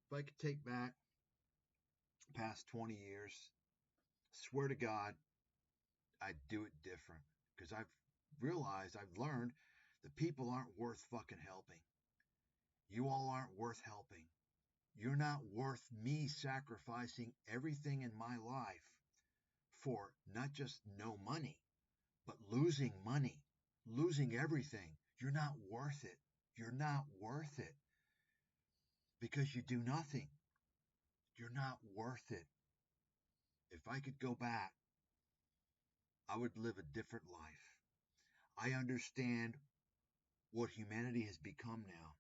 If I could take back past 20 years, swear to God, I'd do it different. Because I've learned the people aren't worth fucking helping. You all aren't worth helping. You're not worth me sacrificing everything in my life for not just no money, but losing money, losing everything. You're not worth it. You're not worth it because you do nothing. You're not worth it. If I could go back, I would live a different life. I understand what humanity has become now.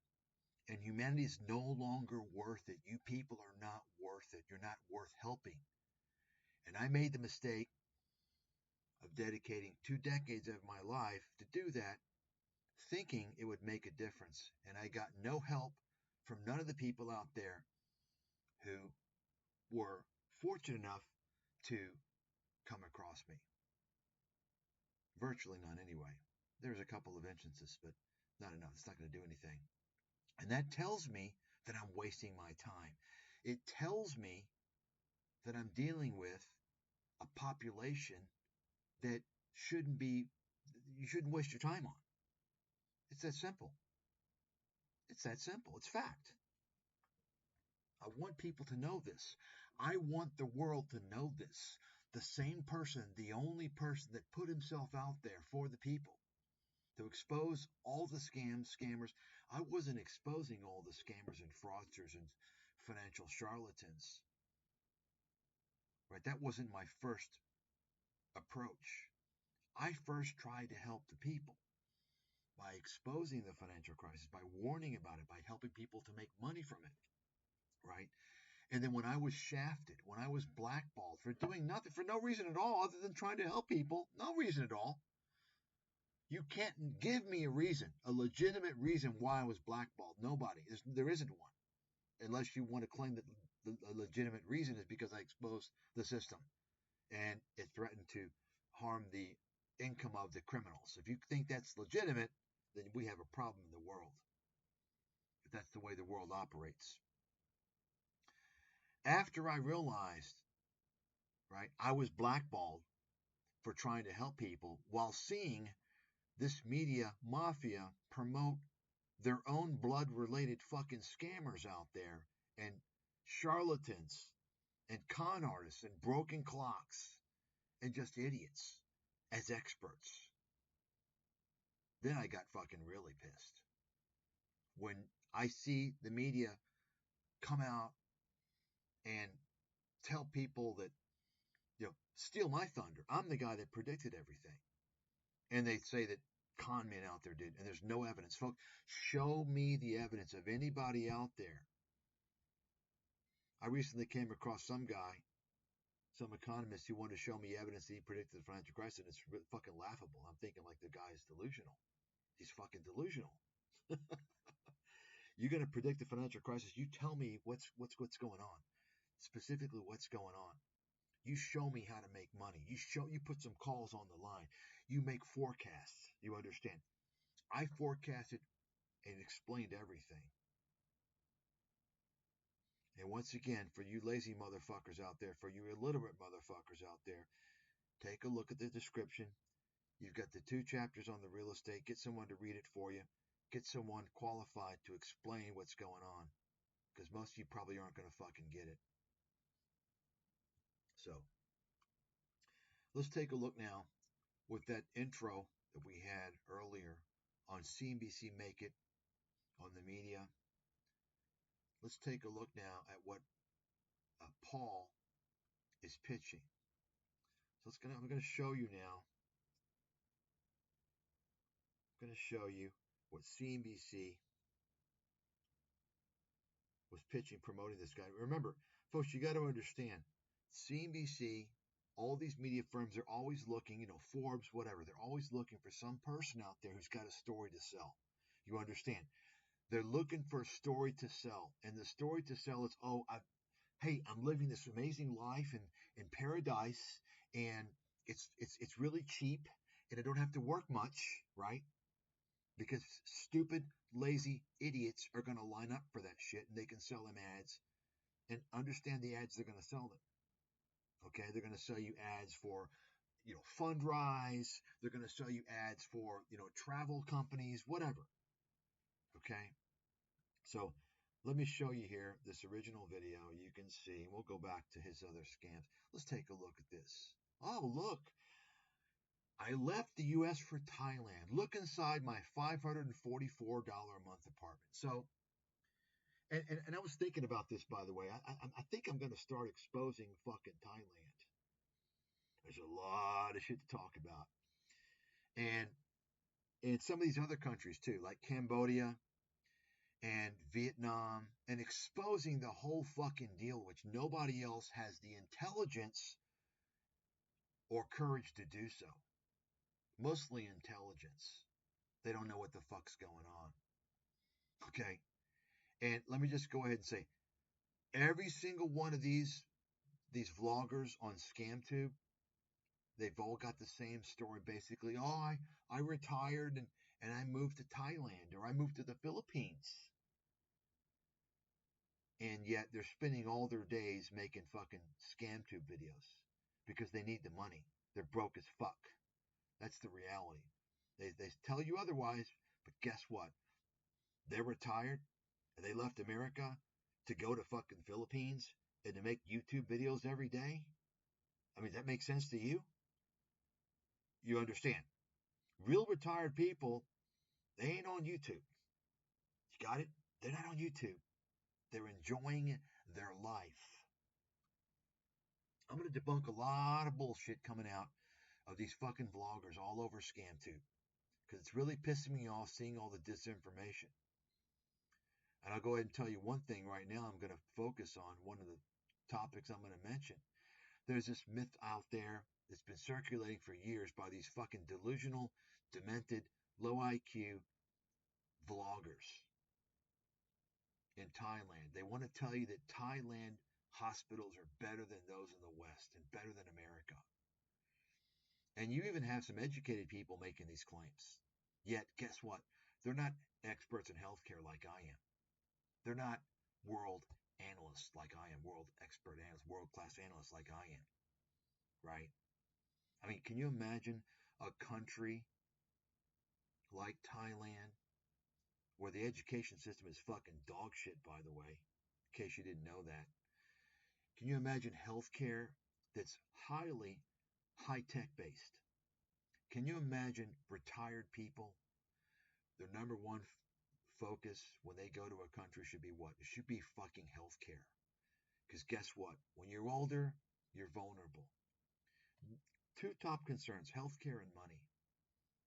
And humanity is no longer worth it. You people are not worth it. You're not worth helping. And I made the mistake of dedicating 2 decades of my life to do that, thinking it would make a difference. And I got no help from none of the people out there who were fortunate enough to come across me. Virtually none, anyway. There's a couple of instances, but not enough. It's not going to do anything. And that tells me that I'm wasting my time. It tells me that I'm dealing with a population that you shouldn't waste your time on. It's that simple. It's that simple. It's fact. I want people to know this. I want the world to know this. The same person, the only person that put himself out there for the people to expose all the scammers. I wasn't exposing all the scammers and fraudsters and financial charlatans. Right? That wasn't my first approach. I first tried to help the people by exposing the financial crisis, by warning about it, by helping people to make money from it, right? And then when I was shafted, when I was blackballed for doing nothing, for no reason at all other than trying to help people, no reason at all. You can't give me a reason, a legitimate reason why I was blackballed. Nobody. There isn't one. Unless you want to claim that the legitimate reason is because I exposed the system and it threatened to harm the income of the criminals. If you think that's legitimate, then we have a problem in the world. If that's the way the world operates. After I realized, right, I was blackballed for trying to help people while seeing this media mafia promote their own blood-related fucking scammers out there and charlatans and con artists and broken clocks and just idiots as experts. Then I got fucking really pissed. When I see the media come out and tell people that, steal my thunder. I'm the guy that predicted everything. And they say that con men out there did, and there's no evidence. Folks, show me the evidence of anybody out there. I recently came across some guy, some economist who wanted to show me evidence that he predicted the financial crisis, and it's fucking laughable. I'm thinking like the guy is delusional. He's fucking delusional. You're going to predict the financial crisis. You tell me what's going on, specifically what's going on. You show me how to make money. You put some calls on the line. You make forecasts. You understand? I forecasted and explained everything. And once again, for you lazy motherfuckers out there, for you illiterate motherfuckers out there, take a look at the description. You've got the 2 chapters on the real estate. Get someone to read it for you. Get someone qualified to explain what's going on. Because most of you probably aren't going to fucking get it. So, let's take a look now with that intro that we had earlier on CNBC Make It, on the media. Let's take a look now at what Paul is pitching. So I'm going to show you now. I'm going to show you what CNBC was pitching, promoting this guy. Remember, folks, you got to understand, CNBC, all these media firms, they're always looking, Forbes, whatever. They're always looking for some person out there who's got a story to sell. You understand? They're looking for a story to sell. And the story to sell is, I'm living this amazing life in paradise, and it's really cheap, and I don't have to work much, right? Because stupid, lazy idiots are going to line up for that shit, and they can sell them ads and understand the ads they're going to sell them. Okay, they're going to sell you ads for, Fundrise. They're going to sell you ads for, travel companies, whatever. Okay, so let me show you here this original video. You can see, we'll go back to his other scams. Let's take a look at this. Oh, look. I left the U.S. for Thailand. Look inside my $544 a month apartment. So, and I was thinking about this, by the way. I think I'm going to start exposing fucking Thailand. There's a lot of shit to talk about. And in some of these other countries too, like Cambodia and Vietnam, and exposing the whole fucking deal, which nobody else has the intelligence or courage to do so. Mostly intelligence. They don't know what the fuck's going on. Okay? And let me just go ahead and say, every single one of these vloggers on ScamTube, they've all got the same story basically. Oh, I retired and I moved to Thailand, or I moved to the Philippines. And yet they're spending all their days making fucking ScamTube videos because they need the money. They're broke as fuck. That's the reality. They tell you otherwise, but guess what? They're retired and they left America to go to fucking Philippines and to make YouTube videos every day. I mean, that makes sense to you? You understand? Real retired people, they ain't on YouTube. You got it? They're not on YouTube. They're enjoying their life. I'm going to debunk a lot of bullshit coming out of these fucking vloggers all over ScamTube, because it's really pissing me off seeing all the disinformation. And I'll go ahead and tell you one thing right now. I'm going to focus on one of the topics I'm going to mention. There's this myth out there that's been circulating for years by these fucking delusional, demented, low IQ vloggers in Thailand. They want to tell you that Thailand hospitals are better than those in the West and better than America. And you even have some educated people making these claims. Yet, guess what? They're not experts in healthcare like I am. They're not world analysts like I am, world expert analysts, world-class analysts like I am, right? I mean, can you imagine a country like Thailand, where the education system is fucking dog shit, by the way, in case you didn't know that? Can you imagine healthcare that's highly high-tech based? Can you imagine retired people? Their number one focus when they go to a country should be what? It should be fucking healthcare. Because guess what? When you're older, you're vulnerable. Two top concerns, healthcare and money.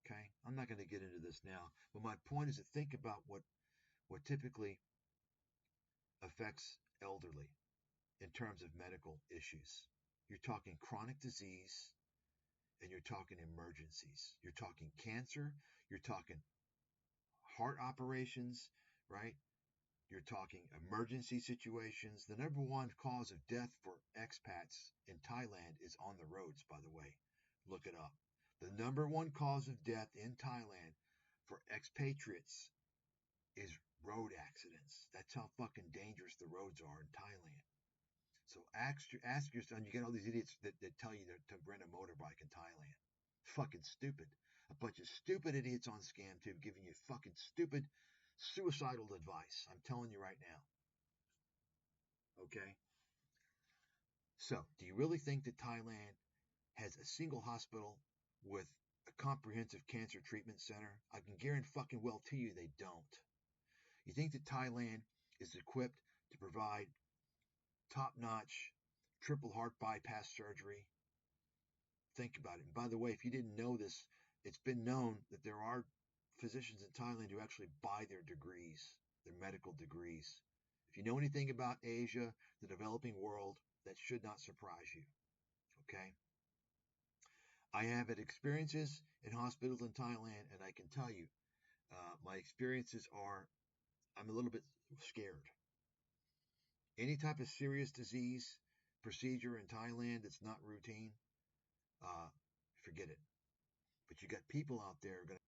Okay? I'm not going to get into this now, but my point is to think about what typically affects elderly in terms of medical issues. You're talking chronic disease, and you're talking emergencies. You're talking cancer, you're talking heart operations, right? You're talking emergency situations. The number one cause of death for expats in Thailand is on the roads, by the way. Look it up. The number one cause of death in Thailand for expatriates is road accidents. That's how fucking dangerous the roads are in Thailand. So ask your son. You get all these idiots that tell you to rent a motorbike in Thailand. Fucking stupid. A bunch of stupid idiots on ScamTube giving you fucking stupid suicidal advice. I'm telling you right now. Okay? So, do you really think that Thailand has a single hospital with a comprehensive cancer treatment center? I can guarantee fucking well to you they don't. You think that Thailand is equipped to provide top-notch triple heart bypass surgery? Think about it. And by the way, if you didn't know this, it's been known that there are physicians in Thailand who actually buy their degrees, their medical degrees. If you know anything about Asia, the developing world, that should not surprise you. Okay? I have had experiences in hospitals in Thailand, and I can tell you, my experiences are, I'm a little bit scared. Any type of serious disease procedure in Thailand that's not routine, forget it. But you got people out there going to...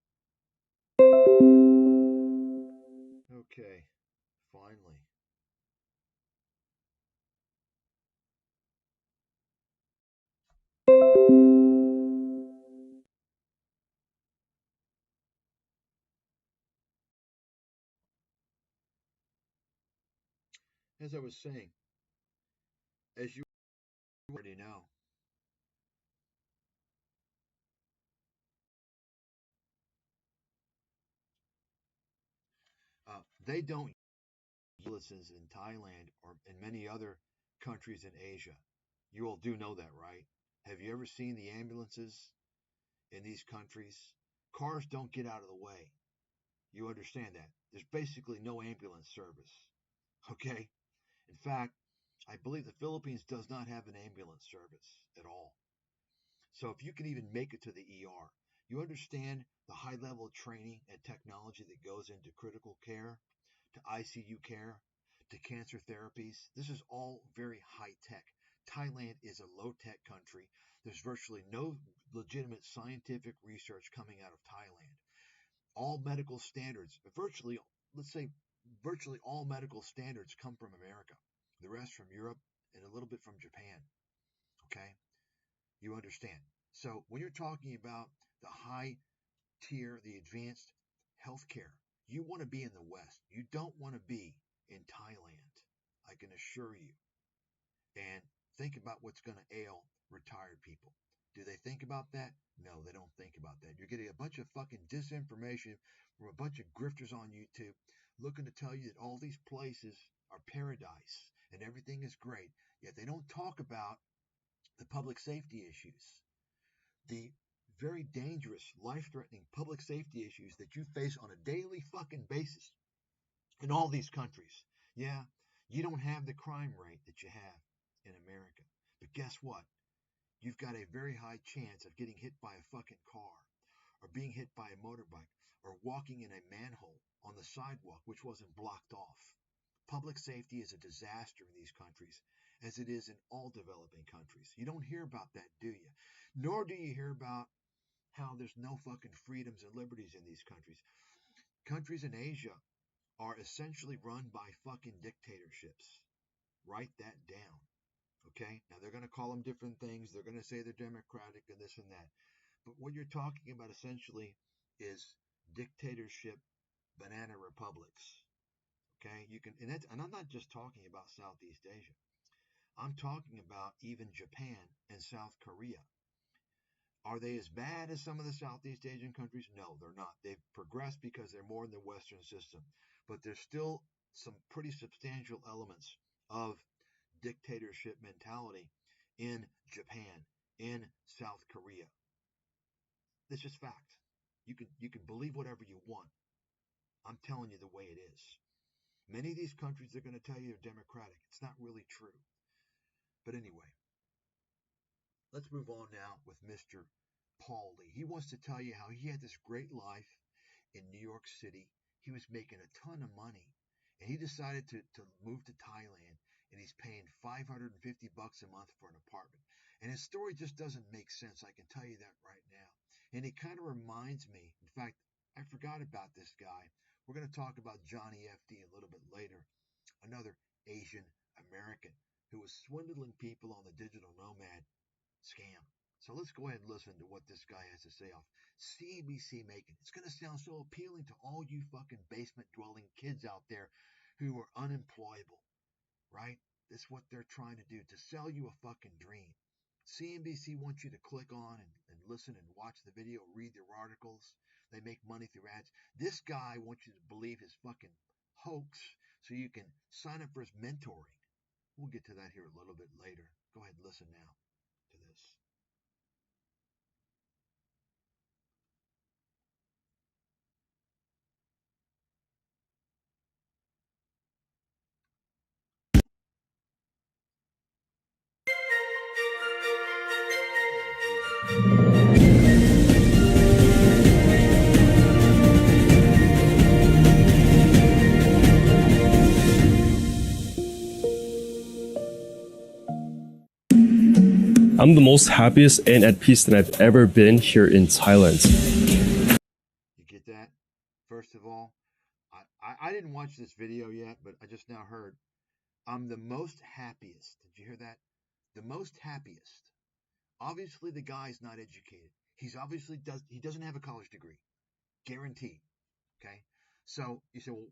Okay, finally. as I was saying, as you already know, they don't use ambulances in Thailand or in many other countries in Asia. You all do know that, right? Have you ever seen the ambulances in these countries? Cars don't get out of the way. You understand that. There's basically no ambulance service. Okay? In fact, I believe the Philippines does not have an ambulance service at all. So if you can even make it to the ER, you understand the high level of training and technology that goes into critical care, to ICU care, to cancer therapies. This is all very high tech. Thailand is a low tech country. There's virtually no legitimate scientific research coming out of Thailand. All medical standards, virtually, let's say, virtually all medical standards come from America. The rest from Europe and a little bit from Japan. Okay? You understand. So when you're talking about the high tier, the advanced healthcare, you want to be in the West. You don't want to be in Thailand. I can assure you. And think about what's going to ail retired people. Do they think about that? No, they don't think about that. You're getting a bunch of fucking disinformation from a bunch of grifters on YouTube looking to tell you that all these places are paradise and everything is great. Yet they don't talk about the public safety issues, the very dangerous, life-threatening public safety issues that you face on a daily fucking basis in all these countries. Yeah, you don't have the crime rate that you have in America. But guess what? You've got a very high chance of getting hit by a fucking car, or being hit by a motorbike, or walking in a manhole on the sidewalk which wasn't blocked off. Public safety is a disaster in these countries, as it is in all developing countries. You don't hear about that, do you? Nor do you hear about how there's no fucking freedoms and liberties in these countries. Countries in Asia are essentially run by fucking dictatorships. Write that down. Okay? Now they're going to call them different things. They're going to say they're democratic and this and that. But what you're talking about essentially is dictatorship banana republics. Okay? And I'm not just talking about Southeast Asia. I'm talking about even Japan and South Korea. Are they as bad as some of the Southeast Asian countries? No, they're not. They've progressed because they're more in the Western system. But there's still some pretty substantial elements of dictatorship mentality in Japan, in South Korea. It's just fact. You can believe whatever you want. I'm telling you the way it is. Many of these countries are going to tell you they're democratic. It's not really true. But anyway, let's move on now with Mr. Paul Lee. He wants to tell you how he had this great life in New York City. He was making a ton of money, and he decided to move to Thailand, and he's paying $550 a month for an apartment. And his story just doesn't make sense. I can tell you that right now. And it kind of reminds me, in fact, I forgot about this guy. We're going to talk about Johnny FD a little bit later, another Asian American who was swindling people on the digital Nomad scam. So let's go ahead and listen to what this guy has to say off CNBC making. It's going to sound so appealing to all you fucking basement dwelling kids out there who are unemployable, right? That's what they're trying to do, to sell you a fucking dream. CNBC wants you to click on and listen and watch the video, read their articles. They make money through ads. This guy wants you to believe his fucking hoax so you can sign up for his mentoring. We'll get to that here a little bit later. Go ahead and listen now to this. I'm the most happiest and at peace that I've ever been here in Thailand. You get that? First of all, I didn't watch this video yet, but I just now heard I'm the most happiest. Did you hear that? The most happiest. Obviously, the guy's not educated. He doesn't have a college degree, guaranteed. Okay. So you say, well,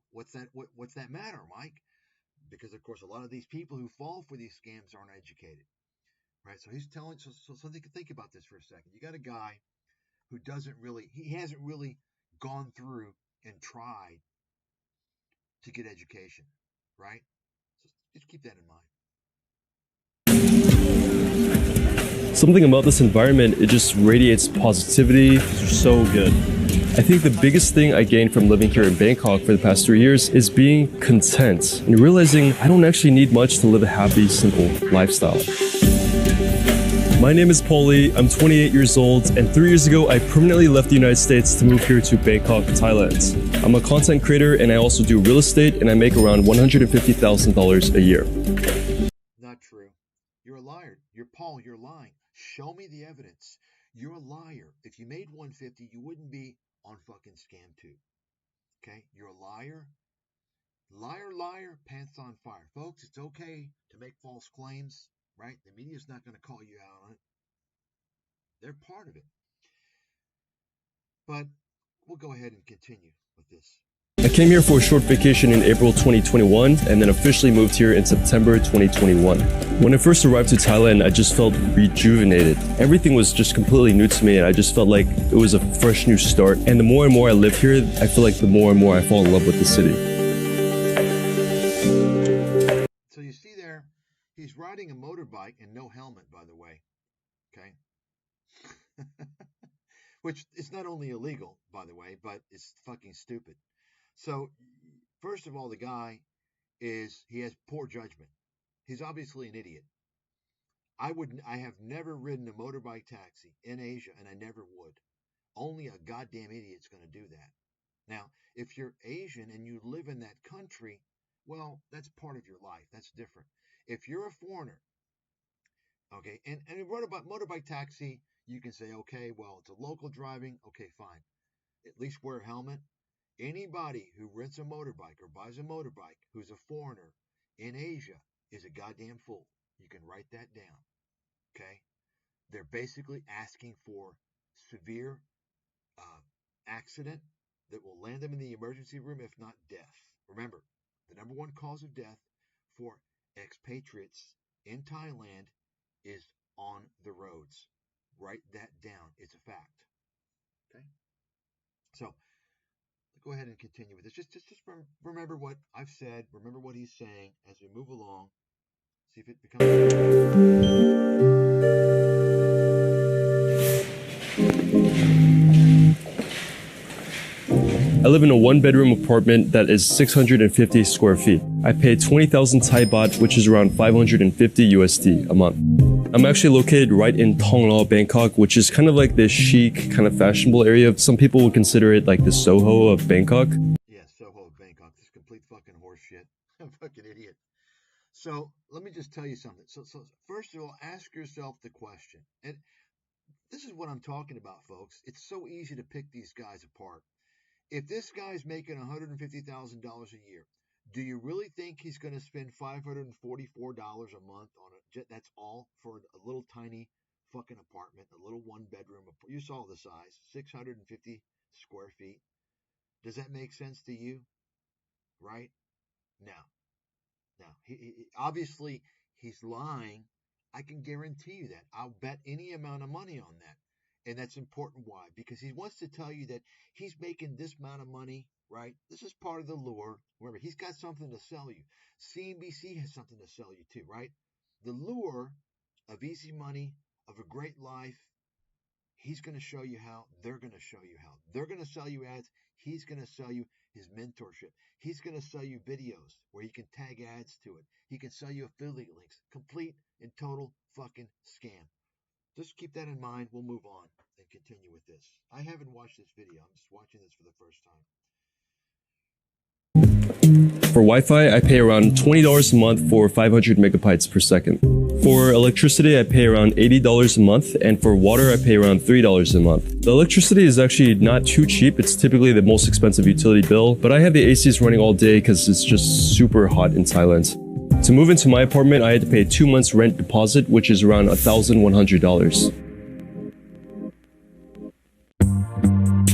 what's that matter, Mike? because of course a lot of these people who fall for these scams aren't educated, right? So he's telling, so think about this for a second. You got a guy who he hasn't really gone through and tried to get education, right? So just keep that in mind. Something about this environment, it just radiates positivity. It's so good. I think the biggest thing I gained from living here in Bangkok for the past 3 years is being content and realizing I don't actually need much to live a happy, simple lifestyle. My name is Paulie, I'm 28 years old, and 3 years ago I permanently left the United States to move here to Bangkok, Thailand. I'm a content creator and I also do real estate, and I make around $150,000 a year. Not true. You're a liar. Paul, you're lying. Show me the evidence. You're a liar. If you made 150, you wouldn't be on fucking ScamTube. Okay? You're a liar. Liar, liar, pants on fire. Folks, it's okay to make false claims, right? The media's not going to call you out on it. They're part of it. But we'll go ahead and continue with this. I came here for a short vacation in April 2021 and then officially moved here in September 2021. When I first arrived to Thailand, I just felt rejuvenated. Everything was just completely new to me, and I just felt like it was a fresh new start. And the more and more I live here, I feel like the more and more I fall in love with the city. So you see there, he's riding a motorbike and no helmet, by the way. Okay? Which is not only illegal, by the way, but it's fucking stupid. So, first of all, the guy he has poor judgment. He's obviously an idiot. I have never ridden a motorbike taxi in Asia, and I never would. Only a goddamn idiot's going to do that. Now, if you're Asian and you live in that country, well, that's part of your life. That's different. If you're a foreigner, okay, and a motorbike taxi, you can say, okay, well, it's a local driving, okay, fine. At least wear a helmet. Anybody who rents a motorbike or buys a motorbike who's a foreigner in Asia is a goddamn fool. You can write that down, okay? They're basically asking for severe accident that will land them in the emergency room, if not death. Remember, the number one cause of death for expatriates in Thailand is on the roads. Write that down. It's a fact. Okay? So, go ahead and continue with this. Just remember what I've said. Remember what he's saying as we move along. See if it becomes... I live in a one-bedroom apartment that is 650 square feet. I pay 20,000 Thai baht, which is around 550 USD a month. I'm actually located right in Thong Lo, Bangkok, which is kind of like this chic, kind of fashionable area. Some people would consider it like the Soho of Bangkok. Yeah, Soho of Bangkok. This complete fucking horse shit. I'm a fucking idiot. So let me just tell you something. So first of all, ask yourself the question. And this is what I'm talking about, folks. It's so easy to pick these guys apart. If this guy's making $150,000 a year, do you really think he's going to spend $544 a month on that's all for a little tiny fucking apartment, a little one-bedroom? You saw the size, 650 square feet. Does that make sense to you? Right? No. Obviously, he's lying. I can guarantee you that. I'll bet any amount of money on that. And that's important. Why? Because he wants to tell you that he's making this amount of money, right? This is part of the lure. Remember, he's got something to sell you. CNBC has something to sell you too, right? The lure of easy money, of a great life, he's going to show you how. They're going to show you how. They're going to sell you ads. He's going to sell you his mentorship. He's going to sell you videos where he can tag ads to it. He can sell you affiliate links. Complete and total fucking scam. Just keep that in mind. We'll move on and continue with this. I haven't watched this video. I'm just watching this for the first time. For Wi-Fi, I pay around $20 a month for 500 megabytes per second. For electricity, I pay around $80 a month, and for water, I pay around $3 a month. The electricity is actually not too cheap. It's typically the most expensive utility bill, but I have the ACs running all day because it's just super hot in Thailand. To move into my apartment, I had to pay 2 months rent deposit, which is around $1,100.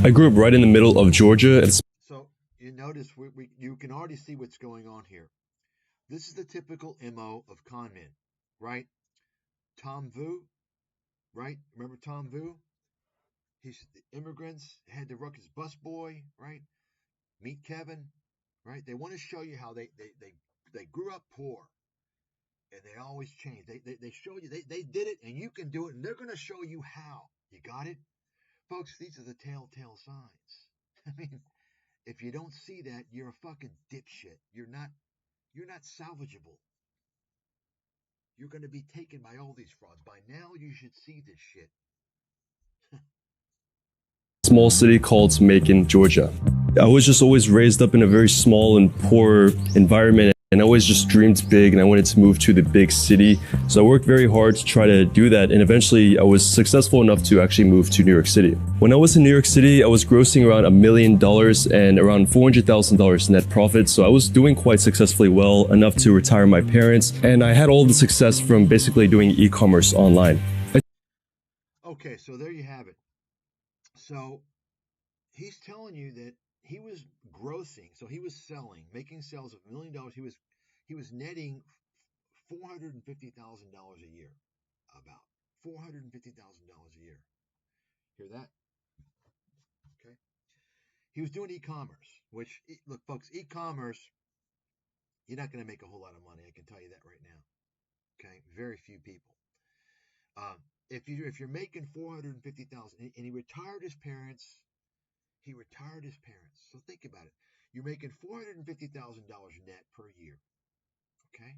I grew up right in the middle of Georgia. So you notice you can already see what's going on here. This is the typical MO of con men, right? Tom Vu, right? Remember Tom Vu? He's the immigrants, had the ruckus bus boy, right? Meet Kevin, right? They want to show you how they grew up poor and they always change. They show you they did it and you can do it and they're going to show you how. You got it? Folks, these are the telltale signs. I mean, if you don't see that, you're a fucking dipshit. You're not salvageable. You're going to be taken by all these frauds. By now, you should see this shit. Small city called Macon, Georgia. I was just always raised up in a very small and poor environment, and I always just dreamed big, and I wanted to move to the big city. So I worked very hard to try to do that, and eventually I was successful enough to actually move to New York City. When I was in New York City, I was grossing around $1 million and around $400,000 net profit, so I was doing quite successfully well, enough to retire my parents, and I had all the success from basically doing e-commerce online. Okay, so there you have it. So he's telling you that he was grossing, so he was selling, making sales of $1 million. He was netting $450,000 a year, about $450,000 a year. Hear that? Okay. He was doing e-commerce, which look, folks, e-commerce, you're not going to make a whole lot of money. I can tell you that right now. Okay, very few people. If you're making $450,000, and he retired his parents. He retired his parents. So think about it. You're making $450,000 net per year. Okay.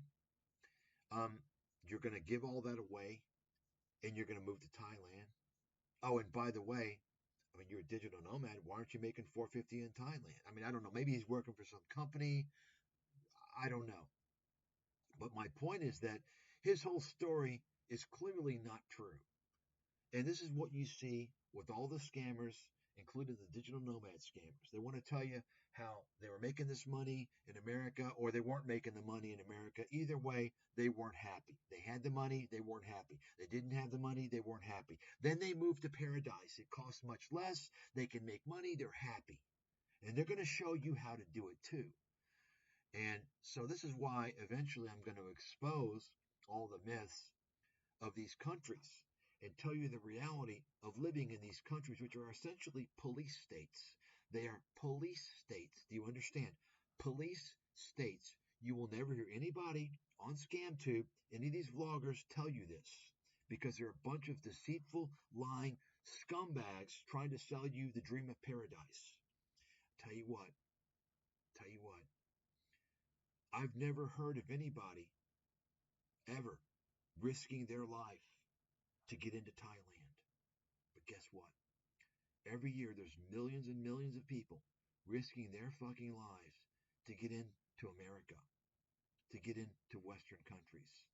You're going to give all that away, and you're going to move to Thailand. Oh, and by the way, I mean you're a digital nomad. Why aren't you making $450 in Thailand? I mean I don't know. Maybe he's working for some company. I don't know. But my point is that his whole story is clearly not true. And this is what you see with all the scammers, including the digital nomad scammers. They want to tell you how they were making this money in America or they weren't making the money in America. Either way, they weren't happy. They had the money, they weren't happy. They didn't have the money, they weren't happy. Then they moved to paradise. It costs much less. They can make money, they're happy. And they're going to show you how to do it too. And so this is why eventually I'm going to expose all the myths of these countries and tell you the reality of living in these countries, which are essentially police states. They are police states. Do you understand? Police states. You will never hear anybody on ScamTube, any of these vloggers tell you this because they're a bunch of deceitful, lying scumbags trying to sell you the dream of paradise. Tell you what, I've never heard of anybody ever risking their life to get into Thailand. But guess what? Every year there's millions and millions of people risking their fucking lives to get into America, to get into Western countries,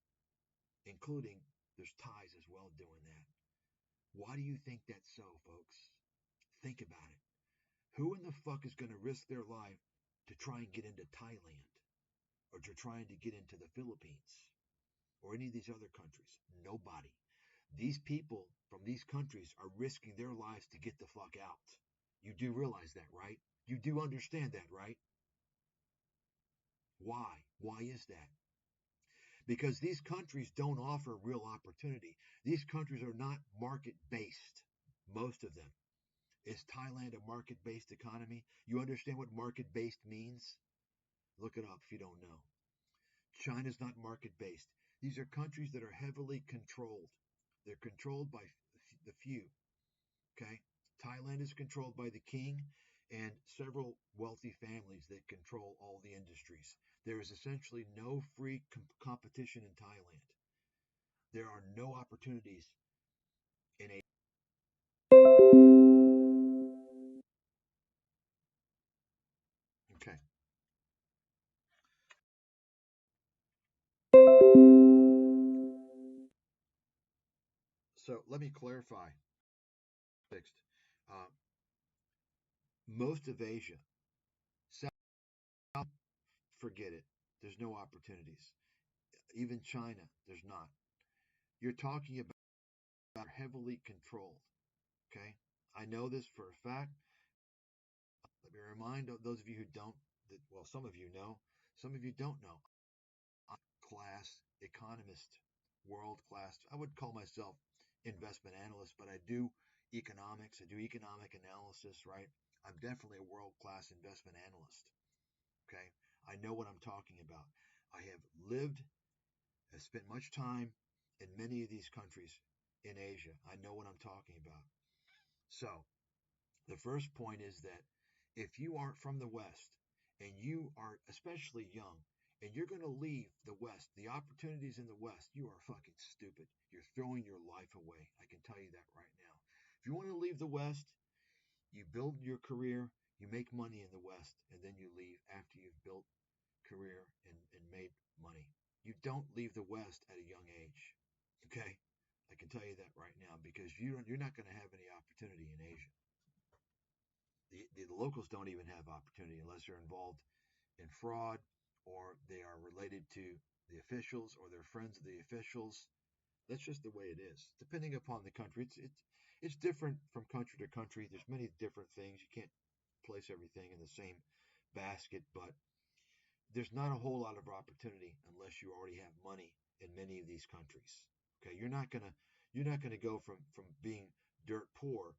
including there's Thais as well doing that. Why do you think that's so, folks? Think about it. Who in the fuck is going to risk their life to try and get into Thailand or to trying to get into the Philippines or any of these other countries? Nobody. These people from these countries are risking their lives to get the fuck out. You do realize that, right? You do understand that, right? Why? Why is that? Because these countries don't offer real opportunity. These countries are not market-based, most of them. Is Thailand a market-based economy? You understand what market-based means? Look it up if you don't know. China's not market-based. These are countries that are heavily controlled. They're controlled by the few. Okay? Thailand is controlled by the king and several wealthy families that control all the industries. There is essentially no free competition in Thailand. There are no opportunities in a. Okay. So let me clarify. Fixed. Uh, most of Asia, South, forget it. There's no opportunities. Even China, there's not. You're talking about heavily controlled. Okay? I know this for a fact. Let me remind those of you who don't, that, well, some of you know, some of you don't know. economist, world-class. I would call myself investment analyst, but I do economics. I do economic analysis, right? I'm definitely a world-class investment analyst. Okay. I know what I'm talking about. I have lived, have spent much time in many of these countries in Asia. I know what I'm talking about. So the first point is that if you aren't from the West and you are especially young and you're going to leave the West, the opportunities in the West, you are fucking stupid. You're throwing your life away. I can tell you that right now. If you want to leave the West, you build your career, you make money in the West, and then you leave after you've built career and made money. You don't leave the West at a young age. Okay? I can tell you that right now because you're not going to have any opportunity in Asia. The locals don't even have opportunity unless they're involved in fraud or they are related to the officials or they're friends of the officials. That's just the way it is. Depending upon the country, it's different from country to country. There's many different things. You can't place everything in the same basket, but there's not a whole lot of opportunity unless you already have money in many of these countries. Okay, you're not gonna go from being dirt poor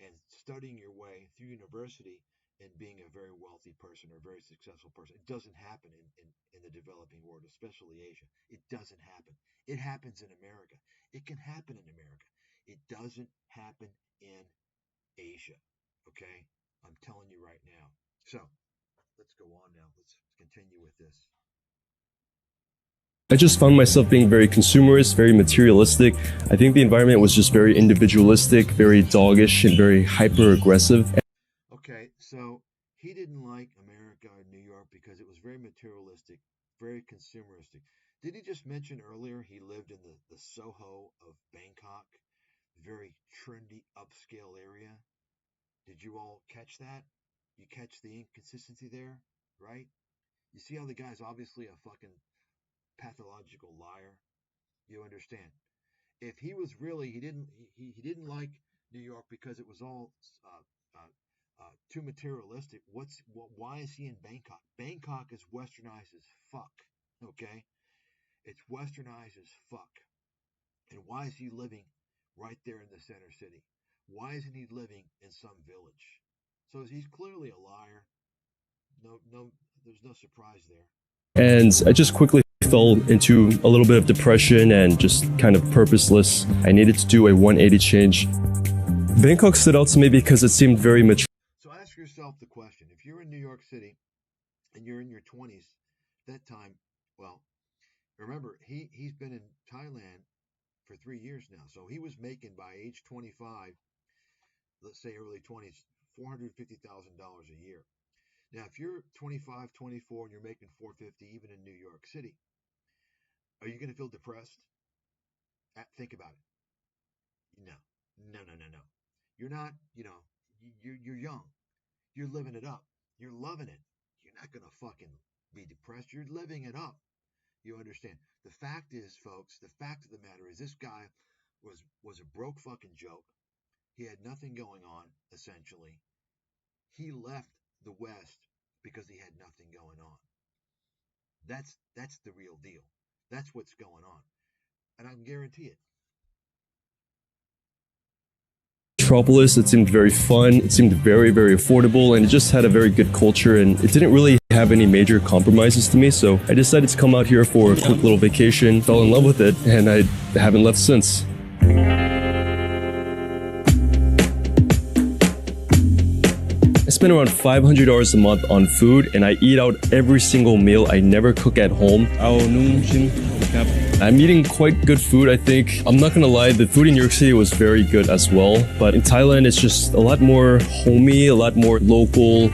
and studying your way through university and being a very wealthy person or a very successful person. It doesn't happen in the developing world, especially Asia. It doesn't happen. It happens in America. It can happen in America. It doesn't happen in Asia. Okay? I'm telling you right now. So let's go on now. Let's continue with this. I just found myself being very consumerist, very materialistic. I think the environment was just very individualistic, very doggish, and very hyper aggressive. Okay, so he didn't like America or New York because it was very materialistic, very consumeristic. Did he just mention earlier he lived in the Soho of Bangkok, very trendy upscale area? Did you all catch that? You catch the inconsistency there, right? You see how the guy's obviously a fucking pathological liar? You understand? If he was really, he didn't like New York because it was all too materialistic. Why is he in Bangkok? Bangkok is westernized as fuck. Okay, it's westernized as fuck. And why is he living right there in the center city? Why isn't he living in some village? So he's clearly a liar. No, there's no surprise there. And I just quickly fell into a little bit of depression and just kind of purposeless. I needed to do a 180 change. Bangkok stood out to me because it seemed very mature. So ask yourself the question, if you're in New York City and you're in your 20s, that time, well, remember, he's been in Thailand for 3 years now. So he was making by age 25, let's say early 20s, $450,000 a year. Now, if you're 25, 24, and you're making 450 even in New York City, are you going to feel depressed? Think about it. No, no. You're not, you're young. You're living it up. You're loving it. You're not going to fucking be depressed. You're living it up. You understand? The fact is, folks, the fact of the matter is this guy was a broke fucking joke. He had nothing going on, essentially. He left the West because he had nothing going on. That's the real deal. That's what's going on. And I can guarantee it. Metropolis, it seemed very fun, it seemed very, very affordable, and it just had a very good culture, and it didn't really have any major compromises to me, so I decided to come out here for a quick little vacation, fell in love with it, and I haven't left since. I spend around $500 a month on food, and I eat out every single meal. I never cook at home. I'm eating quite good food, I think. I'm not gonna lie, the food in New York City was very good as well, but in Thailand it's just a lot more homey, a lot more local.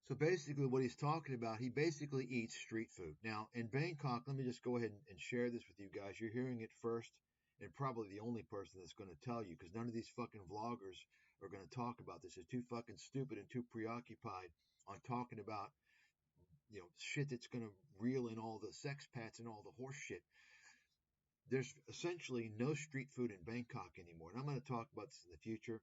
So basically what he's talking about, he basically eats street food. Now, in Bangkok, let me just go ahead and share this with you guys. You're hearing it first, and probably the only person that's going to tell you, because none of these fucking vloggers are going to talk about this. They're too fucking stupid and too preoccupied on talking about, shit that's going to reel in all the sex pats and all the horse shit. There's essentially no street food in Bangkok anymore. And I'm going to talk about this in the future.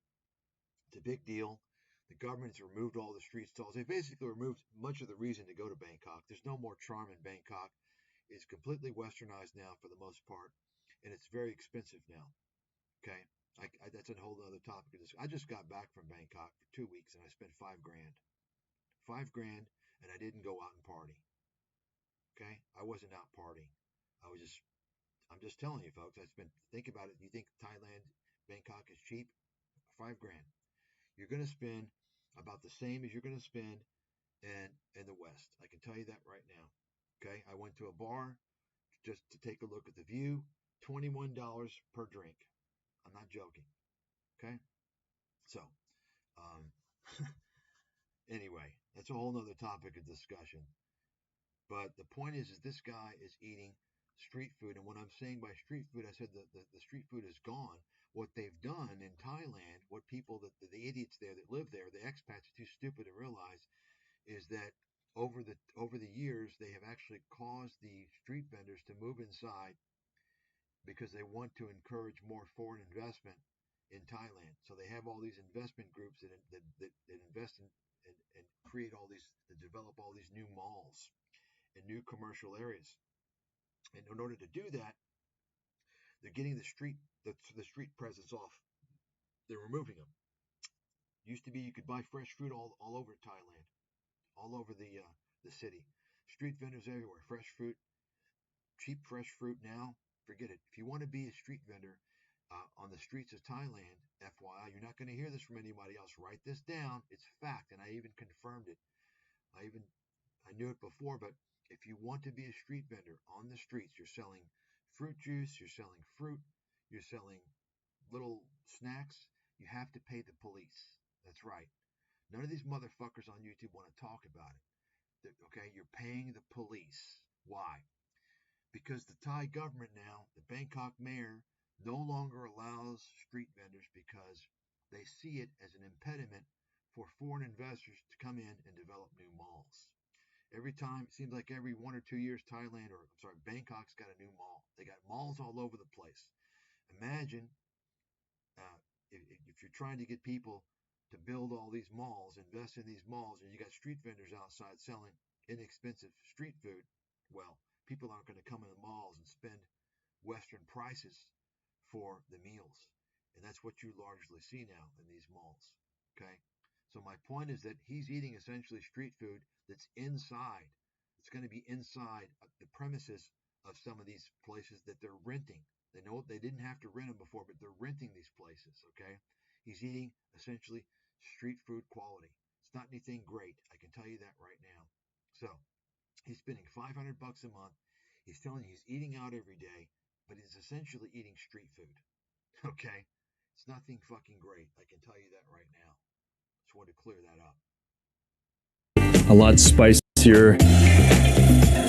It's a big deal. The government's removed all the street stalls. They basically removed much of the reason to go to Bangkok. There's no more charm in Bangkok. is completely westernized now for the most part, and it's very expensive now. Okay, that's a whole other topic. I just got back from Bangkok for 2 weeks and I spent $5,000, $5,000, and I didn't go out and party. Okay, I wasn't out partying. I'm just telling you, folks. Think about it. You think Thailand, Bangkok is cheap? $5,000. You're going to spend about the same as you're going to spend in the West. I can tell you that right now. Okay, I went to a bar just to take a look at the view. $21 per drink. I'm not joking. Okay, so anyway, that's a whole nother topic of discussion. But the point is this guy is eating street food. And what I'm saying by street food, I said the street food is gone. What they've done in Thailand, what people, the idiots there that live there, the expats are too stupid to realize, is that over the years, they have actually caused the street vendors to move inside because they want to encourage more foreign investment in Thailand. So they have all these investment groups that invest in and create all these, to develop all these new malls and new commercial areas. And in order to do that, they're getting the street presence off. They're removing them. Used to be you could buy fresh fruit all over Thailand, all over the city. Street vendors everywhere, fresh fruit, cheap fresh fruit. Now, forget it. If you want to be a street vendor on the streets of Thailand, FYI, you're not going to hear this from anybody else. Write this down. It's fact, and I even confirmed it. I knew it before, but if you want to be a street vendor on the streets, you're selling fruit juice, you're selling fruit, you're selling little snacks, you have to pay the police. That's right. None of these motherfuckers on YouTube want to talk about it. Okay, you're paying the police. Why? Because the Thai government now, the Bangkok mayor, no longer allows street vendors because they see it as an impediment for foreign investors to come in and develop new malls. Every time, it seems like every 1 or 2 years, Bangkok's got a new mall. They got malls all over the place. Imagine if you're trying to get people to build all these malls, invest in these malls, and you got street vendors outside selling inexpensive street food, well, people aren't going to come in the malls and spend Western prices for the meals. And that's what you largely see now in these malls. Okay? So my point is that he's eating essentially street food that's inside. It's going to be inside the premises of some of these places that they're renting. They know they didn't have to rent them before, but they're renting these places, okay? He's eating essentially street food quality. It's not anything great. I can tell you that right now. So he's spending $500 a month. He's telling you he's eating out every day, but he's essentially eating street food, okay? It's nothing fucking great. I can tell you that right now. Just want to clear that up. A lot spicier.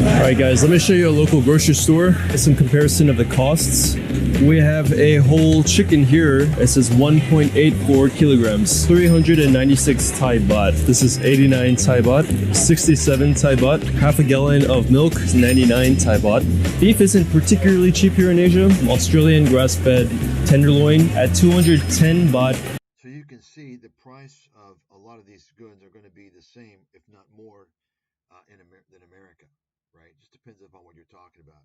Alright guys, let me show you a local grocery store. Some comparison of the costs. We have a whole chicken here. It says 1.84 kilograms, 396 Thai baht. This is 89 Thai baht, 67 Thai baht. Half a gallon of milk is 99 Thai baht. Beef isn't particularly cheap here in Asia. Australian grass-fed tenderloin at 210 baht. So you can see the price of a lot of these goods are going to be the same, if not more, than America, right? Just depends upon what you're talking about.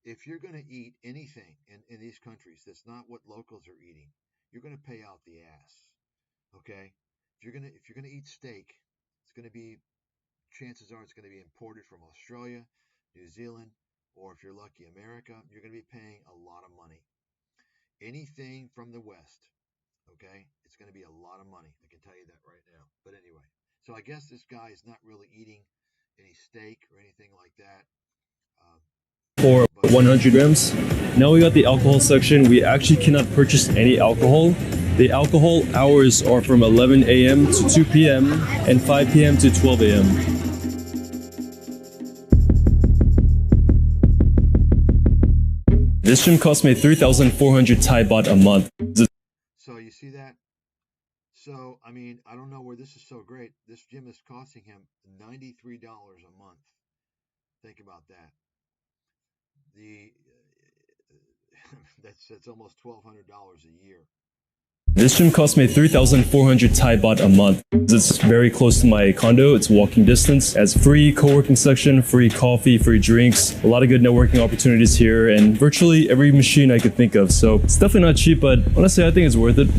If you're going to eat anything in these countries that's not what locals are eating, you're going to pay out the ass. Okay? If you're going to eat steak, it's going to be, chances are it's going to be imported from Australia, New Zealand, or if you're lucky, America. You're going to be paying a lot of money. Anything from the West, okay, it's going to be a lot of money. I can tell you that right now. But anyway, so I guess this guy is not really eating any steak or anything like that. For 100 grams. Now we got the alcohol section. We actually cannot purchase any alcohol. The alcohol hours are from 11 a.m. to 2 p.m. and 5 p.m. to 12 a.m. This gym cost me 3,400 Thai baht a month. So you see that? So, I mean, I don't know where this is so great. This gym is costing him $93 a month. Think about that. That's almost $1,200 a year. This gym cost me 3,400 Thai baht a month. It's very close to my condo. It's walking distance. It has free co-working section, free coffee, free drinks, a lot of good networking opportunities here, and virtually every machine I could think of. So it's definitely not cheap, but honestly, I think it's worth it.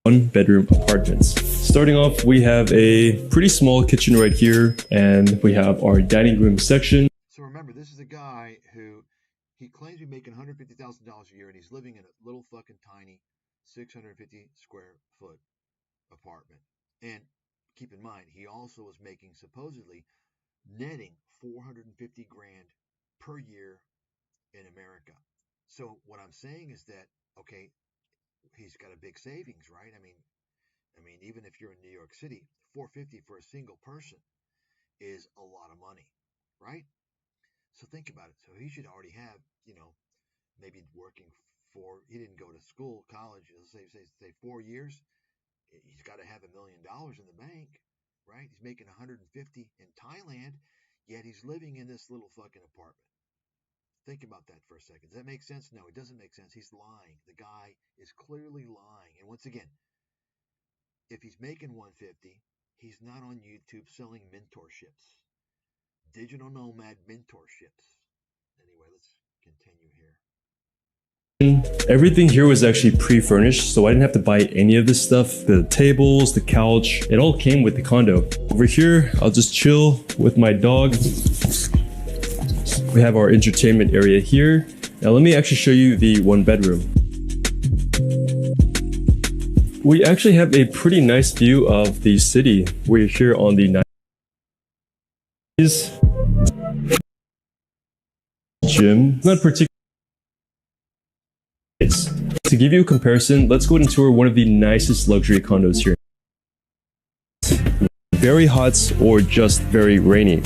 1-bedroom apartments. Starting off, we have a pretty small kitchen right here, and we have our dining room section. So remember, this is a guy who he claims to be making $150,000 a year, and he's living in a little fucking tiny 650 square foot apartment. And keep in mind, he also was making supposedly netting 450 grand per year in America. So what I'm saying is that, okay, he's got a big savings, right? I mean, even if you're in New York City, 450 for a single person is a lot of money, right? So think about it. So he should already have, maybe working he didn't go to school, college, say 4 years. He's got to have $1 million in the bank, right? He's making 150 in Thailand, yet he's living in this little fucking apartment. Think about that for a second. Does that make sense? No, it doesn't make sense. He's lying. The guy is clearly lying. And once again, if he's making 150, he's not on YouTube selling mentorships. Digital nomad mentorships. Anyway, let's continue here. Everything here was actually pre-furnished, so I didn't have to buy any of this stuff. The tables, the couch, it all came with the condo. Over here, I'll just chill with my dog. We have our entertainment area here. Now let me actually show you the 1-bedroom. We actually have a pretty nice view of the city. We're here on the gym. Not particularly. To give you a comparison, let's go and tour one of the nicest luxury condos here. Very hot or just very rainy.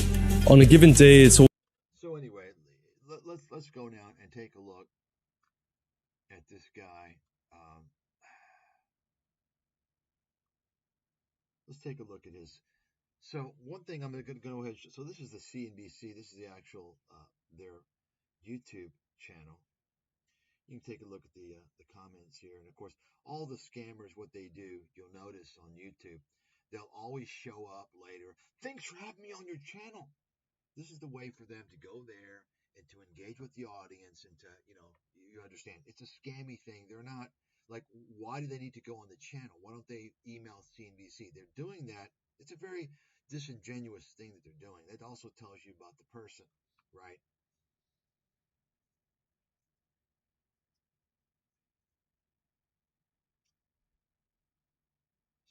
On a given day, it's... So anyway, let's go now and take a look at this guy. Let's take a look at his. So one thing I'm going to go ahead. So this is the CNBC. This is the actual their YouTube channel. You can take a look at the comments here, and of course, all the scammers, what they do, you'll notice on YouTube, they'll always show up later. Thanks for having me on your channel. This is the way for them to go there and to engage with the audience and to, you understand, it's a scammy thing. They're not like, why do they need to go on the channel? Why don't they email CNBC? They're doing that. It's a very disingenuous thing that they're doing. That also tells you about the person, right?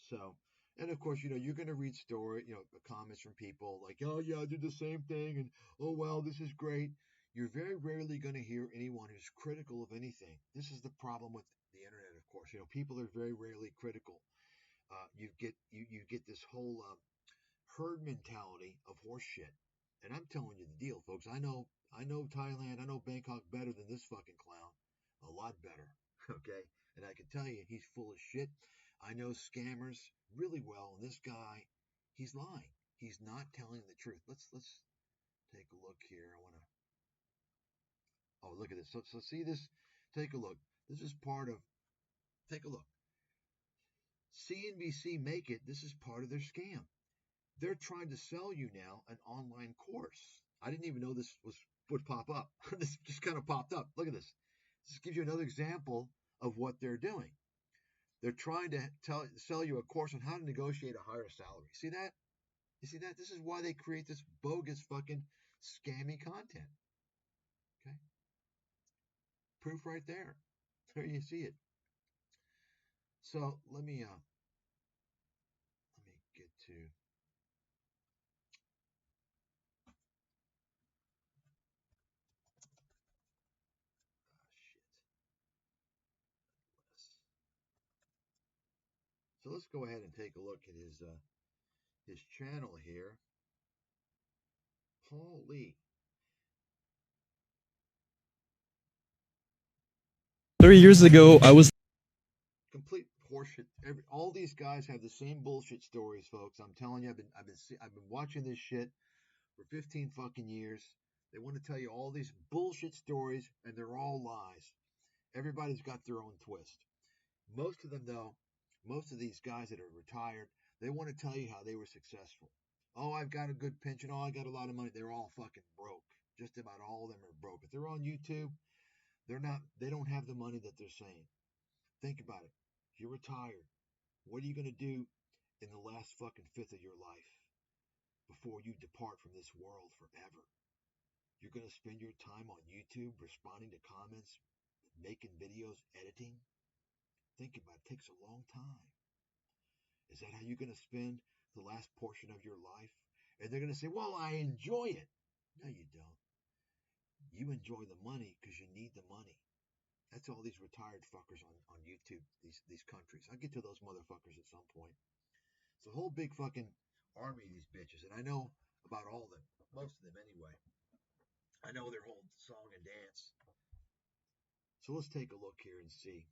So, and of course, you're going to read comments from people like, oh yeah, I did the same thing, and oh well, this is great. You're very rarely going to hear anyone who's critical of anything. This is the problem with the internet, of course. People are very rarely critical. You get this whole herd mentality of horse shit. And I'm telling you the deal, folks. I know Thailand, I know Bangkok better than this fucking clown. A lot better. Okay? And I can tell you he's full of shit. I know scammers really well, and this guy, he's lying. He's not telling the truth. Let's take a look here. Look at this. So see this? Take a look. This is part of, take a look. CNBC Make It, this is part of their scam. They're trying to sell you now an online course. I didn't even know this would pop up. This just kind of popped up. Look at this. This gives you another example of what they're doing. They're trying to sell you a course on how to negotiate a higher salary. See that? You see that? This is why they create this bogus fucking scammy content. Okay? Proof right there. There you see it. So let me get to shit. So let's go ahead and take a look at his channel here. Holy. 30 years ago, I was Complete horseshit. All these guys have the same bullshit stories, folks. I'm telling you, I've been watching this shit for 15 fucking years. They want to tell you all these bullshit stories, and they're all lies. Everybody's got their own twist. Most of them, though, most of these guys that are retired, they want to tell you how they were successful. Oh, I've got a good pension. Oh, I got a lot of money. They're all fucking broke. Just about all of them are broke. If they're on YouTube, they're not. They don't have the money that they're saying. Think about it. You're retired. What are you going to do in the last fucking fifth of your life before you depart from this world forever? You're going to spend your time on YouTube responding to comments, making videos, editing. Think about it. It takes a long time. Is that how you're going to spend the last portion of your life? And they're going to say, well, I enjoy it. No, you don't. You enjoy the money because you need the money. That's all these retired fuckers on YouTube, these countries. I'll get to those motherfuckers at some point. It's a whole big fucking army of these bitches. And I know about all of them. Most of them anyway. I know their whole song and dance. So let's take a look here and see.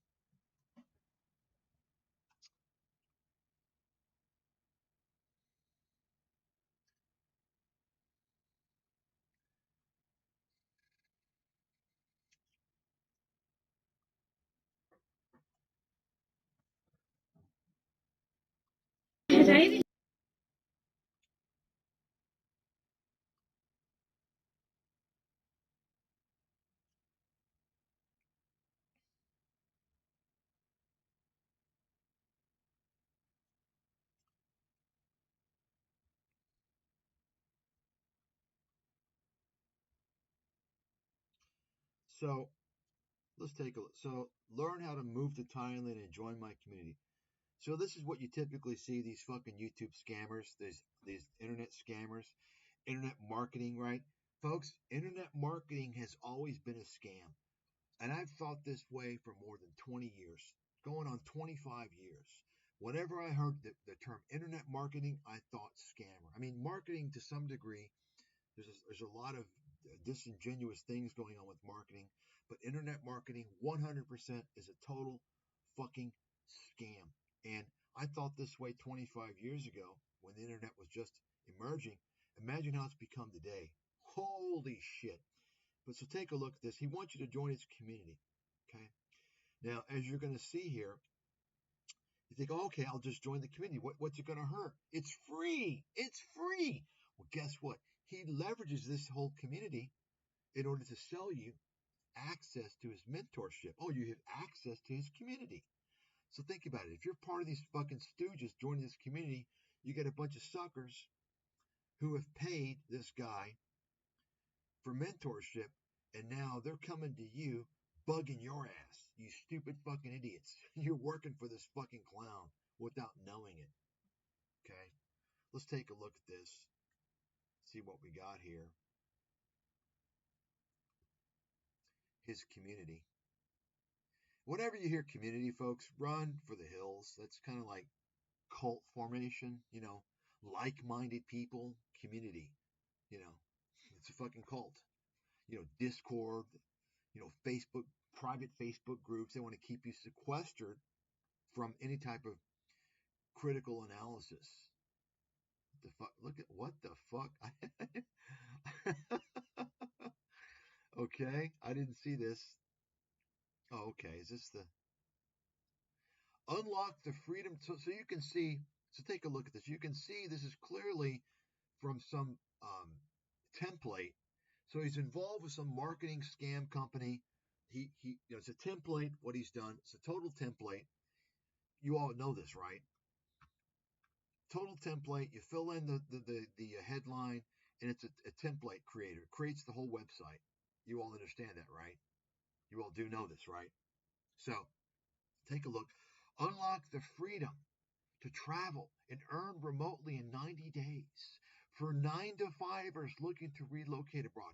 So let's take a look. So learn how to move to Thailand and join my community. So this is what you typically see, these fucking YouTube scammers, these internet scammers, internet marketing, right? Folks, internet marketing has always been a scam. And I've thought this way for more than 20 years, going on 25 years. Whenever I heard the term internet marketing, I thought scammer. I mean, marketing to some degree, there's a lot of disingenuous things going on with marketing, but internet marketing 100% is a total fucking scam. And I thought this way 25 years ago when the internet was just emerging. Imagine how it's become today. Holy shit. But so take a look at this. He wants you to join his community. Okay. Now, as you're going to see here, you think, oh, okay, I'll just join the community. What's it going to hurt? It's free. It's free. Well, guess what? He leverages this whole community in order to sell you access to his mentorship. Oh, you have access to his community. So think about it. If you're part of these fucking stooges joining this community, you get a bunch of suckers who have paid this guy for mentorship, and now they're coming to you bugging your ass. You stupid fucking idiots. You're working for this fucking clown without knowing it. Okay? Let's take a look at this. See what we got here. His community. Whenever you hear community, folks, run for the hills. That's kind of like cult formation, like-minded people, community, it's a fucking cult. Discord, Facebook, private Facebook groups. They want to keep you sequestered from any type of critical analysis. The fuck? Look at what the fuck? Okay, I didn't see this. Oh, okay. Is this the unlock the freedom? So you can see. So take a look at this. You can see this is clearly from some template. So he's involved with some marketing scam company. It's a template. What he's done. It's a total template. You all know this, right? Total template. You fill in the headline, and it's a template creator. It creates the whole website. You all understand that, right? You all do know this, right? So take a look. Unlock the freedom to travel and earn remotely in 90 days for 9-to-5ers looking to relocate abroad.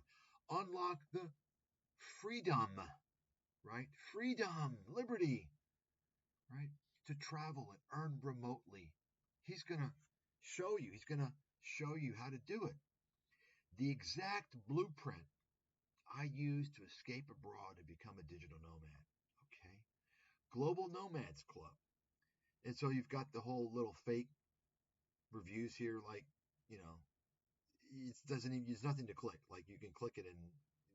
Unlock the freedom, right? Freedom, liberty, right? To travel and earn remotely. He's going to show you. He's going to show you how to do it. The exact blueprint I use to escape abroad and become a digital nomad. Okay. Global Nomads Club. And so you've got the whole little fake reviews here, like, it doesn't even, there's nothing to click. Like you can click it and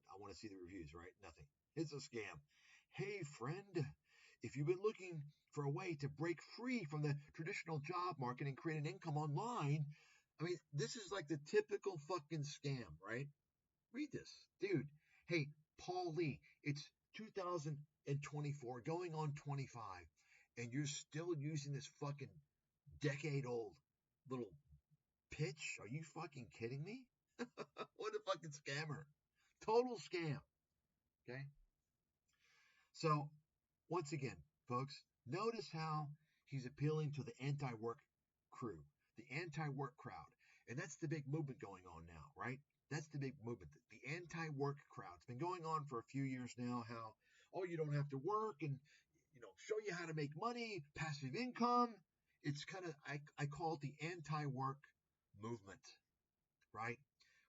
I want to see the reviews, right? Nothing. It's a scam. Hey, friend, If you've been looking for a way to break free from the traditional job market and create an income online, I mean, this is like the typical fucking scam, right? Read this. Dude, hey, Paul Lee, it's 2024, going on 25, and you're still using this fucking decade-old little pitch? Are you fucking kidding me? What a fucking scammer. Total scam. Okay? So, once again, folks, notice how he's appealing to the anti-work crew, the anti-work crowd. And that's the big movement going on now, right? That's the big movement. The anti-work crowd. It's been going on for a few years now, how, oh, you don't have to work and, show you how to make money, passive income. It's kind of, I call it the anti-work movement, right?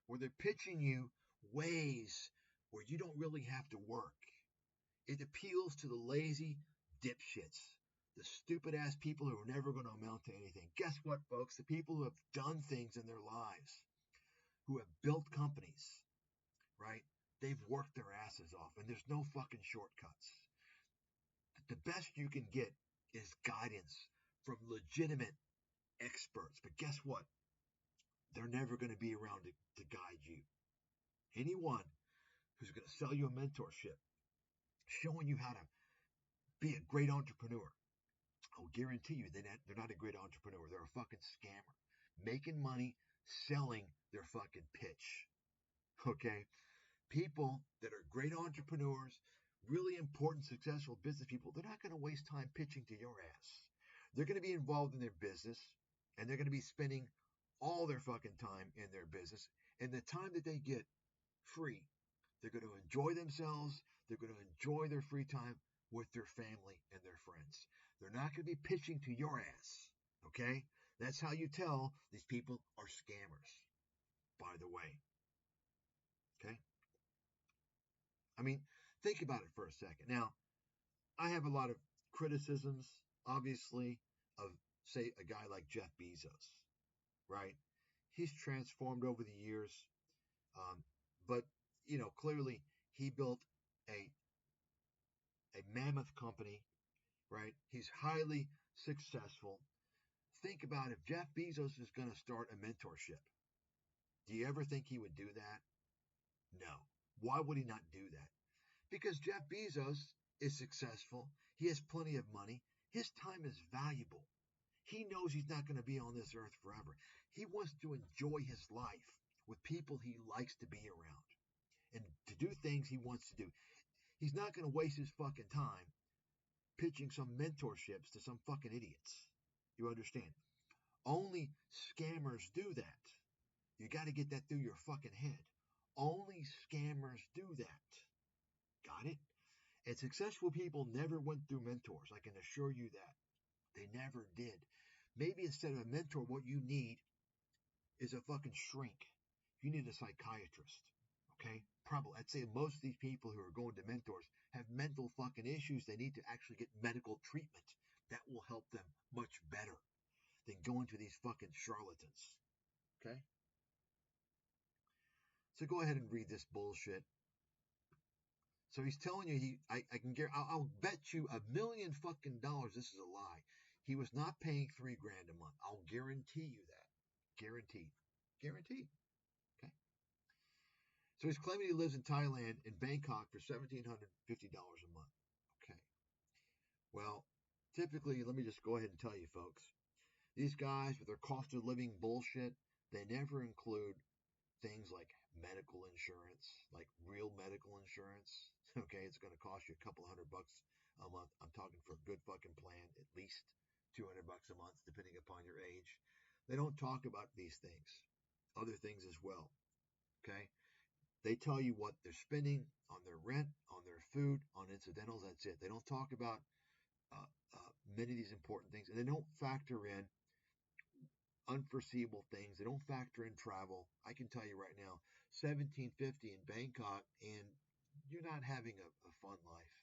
Where they're pitching you ways where you don't really have to work. It appeals to the lazy dipshits, the stupid ass people who are never going to amount to anything. Guess what, folks? The people who have done things in their lives, who have built companies, right? They've worked their asses off, and there's no fucking shortcuts. The best you can get is guidance from legitimate experts. But guess what? They're never going to be around to guide you. Anyone who's going to sell you a mentorship, showing you how to be a great entrepreneur, I'll guarantee you they're not a great entrepreneur. They're a fucking scammer, making money selling their fucking pitch. Okay? People that are great entrepreneurs, really important, successful business people, they're not going to waste time pitching to your ass. They're going to be involved in their business, and they're going to be spending all their fucking time in their business. And the time that they get free, they're going to enjoy themselves. They're going to enjoy their free time with their family and their friends. They're not going to be pitching to your ass. Okay? That's how you tell these people are scammers, by the way. Okay? I mean, think about it for a second. Now, I have a lot of criticisms, obviously, of, say, a guy like Jeff Bezos, right? He's transformed over the years, but, clearly he built a mammoth company, right? He's highly successful. Think about if Jeff Bezos is going to start a mentorship. Do you ever think he would do that? No. Why would he not do that? Because Jeff Bezos is successful. He has plenty of money. His time is valuable. He knows he's not going to be on this earth forever. He wants to enjoy his life with people he likes to be around and to do things he wants to do. He's not going to waste his fucking time pitching some mentorships to some fucking idiots. You understand? Only scammers do that. You got to get that through your fucking head. Only scammers do that. Got it? And successful people never went through mentors. I can assure you that. They never did. Maybe instead of a mentor, what you need is a fucking shrink. You need a psychiatrist. Okay? Probably, I'd say most of these people who are going to mentors have mental fucking issues. They need to actually get medical treatment. That will help them much better than going to these fucking charlatans. Okay? So go ahead and read this bullshit. So he's telling you, I'll bet you $1 million fucking dollars this is a lie. He was not paying $3,000 a month. I'll guarantee you that. Guaranteed. Guaranteed. Okay. So he's claiming he lives in Thailand, in Bangkok, for $1,750 a month. Okay. Well, typically, let me just go ahead and tell you, folks, these guys with their cost of living bullshit, they never include things like medical insurance, like real medical insurance. Okay, it's going to cost you a couple $100 a month. I'm talking for a good fucking plan, at least $200 a month, depending upon your age. They don't talk about these things, other things as well. Okay, they tell you what they're spending on their rent, on their food, on incidentals. That's it. They don't talk about many of these important things, and they don't factor in unforeseeable things. They don't factor in travel. I can tell you right now, $1,750 in Bangkok, and you're not having a fun life.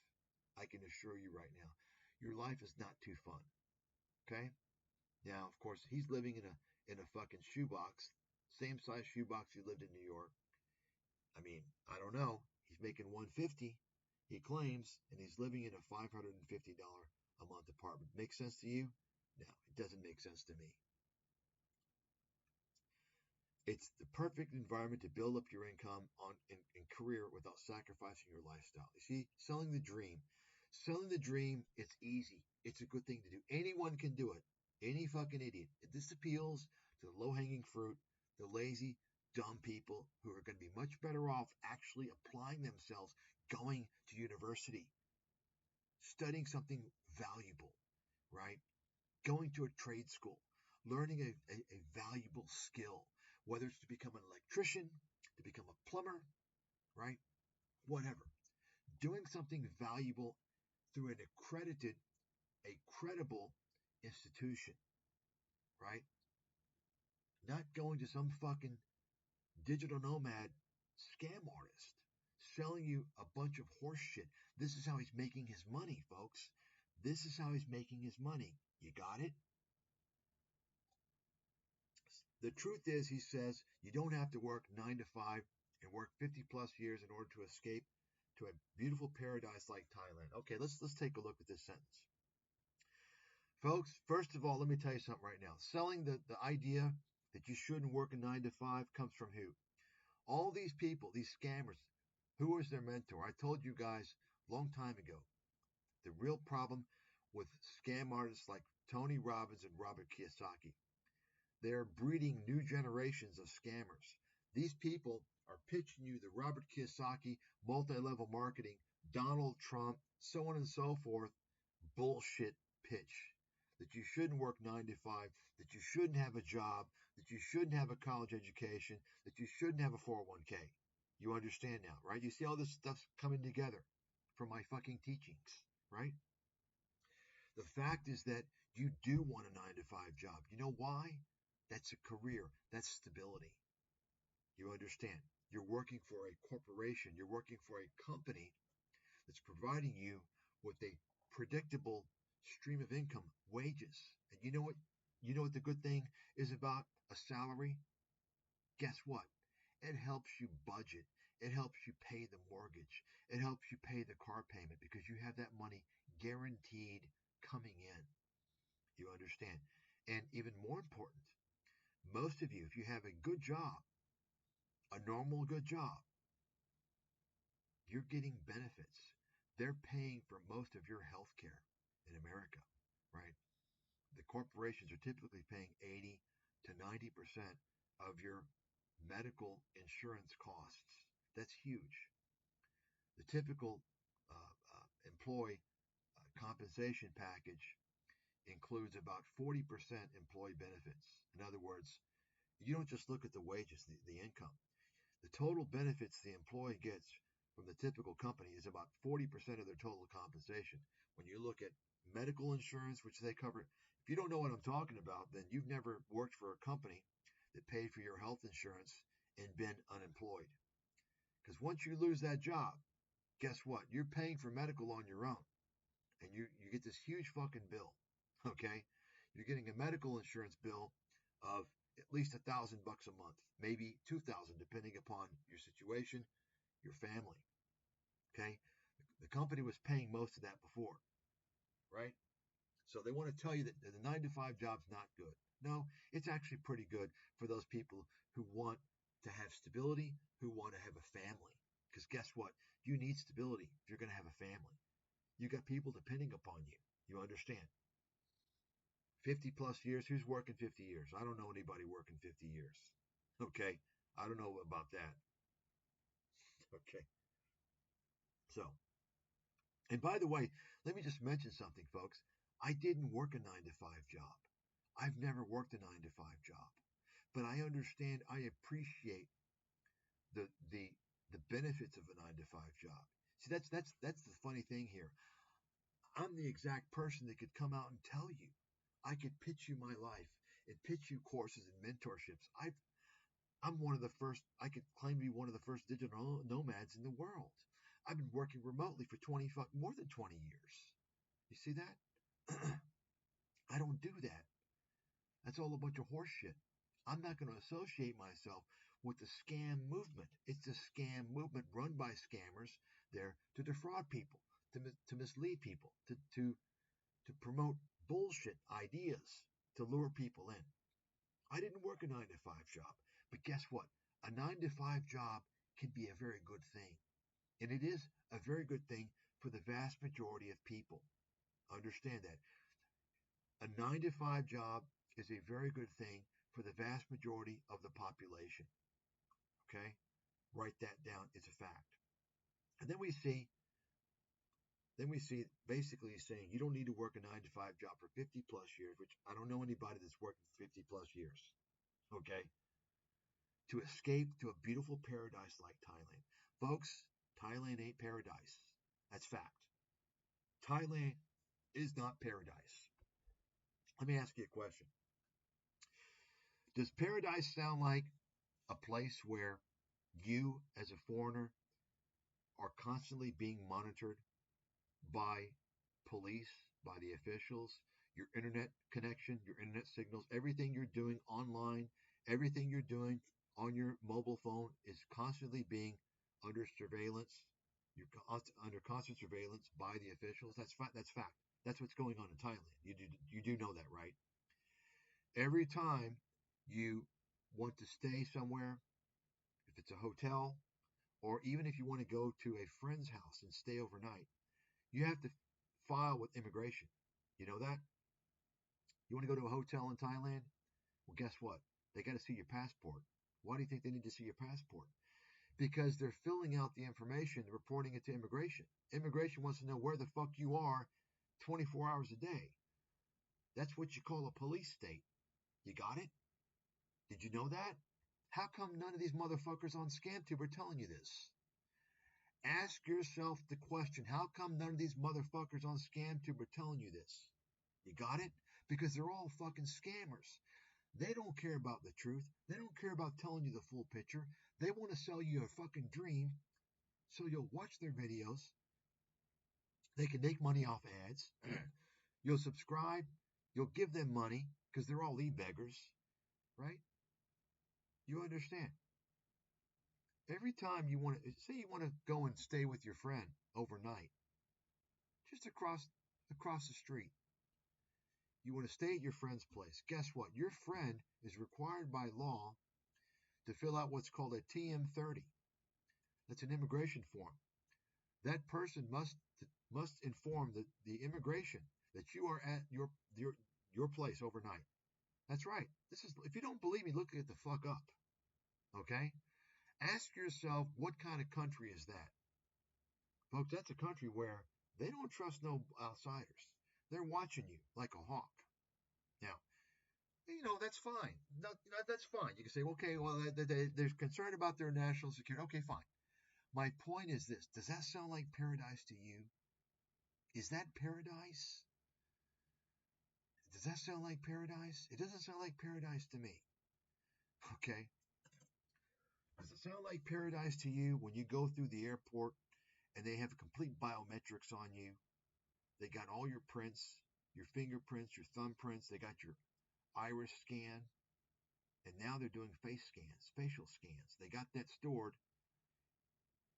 I can assure you right now, your life is not too fun. Okay? Now, of course, he's living in a fucking shoebox, same size shoebox he lived in New York. I mean, I don't know. He's making $150. he claims, and he's living in a $550 a month apartment. Makes sense to you? No, it doesn't make sense to me. It's the perfect environment to build up your income in career without sacrificing your lifestyle. You see, selling the dream. Selling the dream, it's easy. It's a good thing to do. Anyone can do it. Any fucking idiot. This appeals to the low-hanging fruit, the lazy, dumb people who are going to be much better off actually applying themselves, going to university, studying something valuable, right? Going to a trade school, learning a valuable skill, whether it's to become an electrician, to become a plumber, right? Whatever. Doing something valuable through a credible institution, right? Not going to some fucking digital nomad scam artist selling you a bunch of horse shit. This is how he's making his money, folks. This is how he's making his money. You got it? The truth is, he says, you don't have to work 9 to 5 and work 50 plus years in order to escape to a beautiful paradise like Thailand. Okay, let's take a look at this sentence. Folks, first of all, let me tell you something right now. Selling the idea that you shouldn't work a 9 to 5 comes from who? All these people, these scammers. Who was their mentor? I told you guys a long time ago. The real problem with scam artists like Tony Robbins and Robert Kiyosaki. They're breeding new generations of scammers. These people are pitching you the Robert Kiyosaki multi-level marketing, Donald Trump, so on and so forth, bullshit pitch. That you shouldn't work 9 to 5, that you shouldn't have a job, that you shouldn't have a college education, that you shouldn't have a 401k. You understand now, right? You see all this stuff's coming together from my fucking teachings, right? The fact is that you do want a 9 to 5 job. You know why? That's a career. That's stability. You understand? You're working for a corporation. You're working for a company that's providing you with a predictable stream of income, wages. And you know what? You know what the good thing is about a salary? Guess what? It helps you budget. It helps you pay the mortgage. It helps you pay the car payment because you have that money guaranteed coming in. You understand? And even more important, most of you, if you have a good job, a normal good job, you're getting benefits. They're paying for most of your health care in America, right? The corporations are typically paying 80 to 90% of your medical insurance costs. That's huge. The typical employee compensation package includes about 40% employee benefits. In other words, you don't just look at the wages, the income. The total benefits the employee gets from the typical company is about 40% of their total compensation. When you look at medical insurance, which they cover, if you don't know what I'm talking about, then you've never worked for a company that paid for your health insurance and been unemployed. Because once you lose that job, guess what? You're paying for medical on your own. And you get this huge fucking bill. Okay? You're getting a medical insurance bill of at least $1,000 a month, maybe 2,000, depending upon your situation, your family. Okay? The company was paying most of that before, right? So they want to tell you that the 9 to 5 job's not good. No, it's actually pretty good for those people who want to have stability, who want to have a family. Because guess what? You need stability if you're going to have a family. You got people depending upon you. You understand? 50 plus years. Who's working 50 years? I don't know anybody working 50 years. Okay? I don't know about that. Okay. So, and by the way, let me just mention something, folks. I didn't work a 9 to 5 job. I've never worked a 9 to 5 job. But I understand, I appreciate the benefits of a 9 to 5 job. See, that's the funny thing here. I'm the exact person that could come out and tell you. I could pitch you my life and pitch you courses and mentorships. I'm one of the first, I could claim to be one of the first digital nomads in the world. I've been working remotely for more than 20 years. You see that? I don't do that. That's all a bunch of horse shit. I'm not going to associate myself with the scam movement. It's a scam movement run by scammers there to defraud people, to mislead people, to promote bullshit ideas, to lure people in. I didn't work a 9-to-5 job, but guess what? A 9-to-5 job can be a very good thing. And it is a very good thing for the vast majority of people. Understand that. A 9-to-5 job is a very good thing for the vast majority of the population. Okay? Write that down. It's a fact. And then we see basically saying you don't need to work a 9-to-5 job for 50 plus years, which I don't know anybody that's worked 50 plus years. Okay? To escape to a beautiful paradise like Thailand. Folks, Thailand ain't paradise. That's fact. Thailand is not paradise. Let me ask you a question. Does paradise sound like a place where you, as a foreigner, are constantly being monitored by police, by the officials, your internet connection, your internet signals, everything you're doing online, everything you're doing on your mobile phone is constantly being under surveillance. You're under constant surveillance by the officials. That's fact. That's what's going on in Thailand. You do know that, right? Every time you want to stay somewhere, if it's a hotel, or even if you want to go to a friend's house and stay overnight, you have to file with immigration. You know that? You want to go to a hotel in Thailand? Well, guess what? They got to see your passport. Why do you think they need to see your passport? Because they're filling out the information, reporting it to immigration. Immigration wants to know where the fuck you are 24 hours a day. That's what you call a police state. You got it? Did you know that? How come none of these motherfuckers on ScamTube are telling you this? Ask yourself the question, how come none of these motherfuckers on ScamTube are telling you this? You got it? Because they're all fucking scammers. They don't care about the truth. They don't care about telling you the full picture. They want to sell you a fucking dream so you'll watch their videos. They can make money off ads. You'll subscribe. You'll give them money because they're all e-beggars, right? You understand? Every time you want to, say you want to go and stay with your friend overnight, just across the street. You want to stay at your friend's place. Guess what? Your friend is required by law to fill out what's called a TM30. That's an immigration form. That person must inform the immigration that you are at your place overnight. That's right. If you don't believe me, look it the fuck up. Okay? Ask yourself, what kind of country is that? Folks, that's a country where they don't trust no outsiders. They're watching you like a hawk. Now, that's fine. No, that's fine. You can say, okay, well, they're concerned about their national security. Okay, fine. My point is this. Does that sound like paradise to you? Is that paradise? Does that sound like paradise? It doesn't sound like paradise to me. Okay? Does it sound like paradise to you when you go through the airport and they have complete biometrics on you? They got all your prints, your fingerprints, your thumbprints. They got your iris scan. And now they're doing face scans, facial scans. They got that stored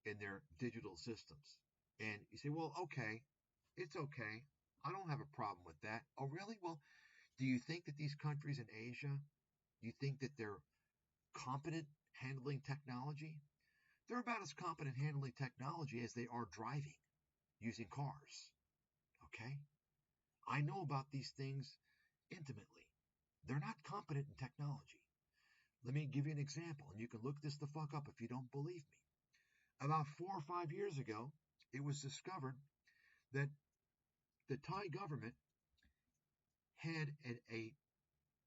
in their digital systems. And you say, well, okay, it's okay. I don't have a problem with that. Oh, really? Well, do you think that these countries in Asia, you think that they're competent handling technology? They're about as competent handling technology as they are driving, using cars. Okay? I know about these things intimately. They're not competent in technology. Let me give you an example, and you can look this the fuck up if you don't believe me. About 4 or 5 years ago, it was discovered that the Thai government had an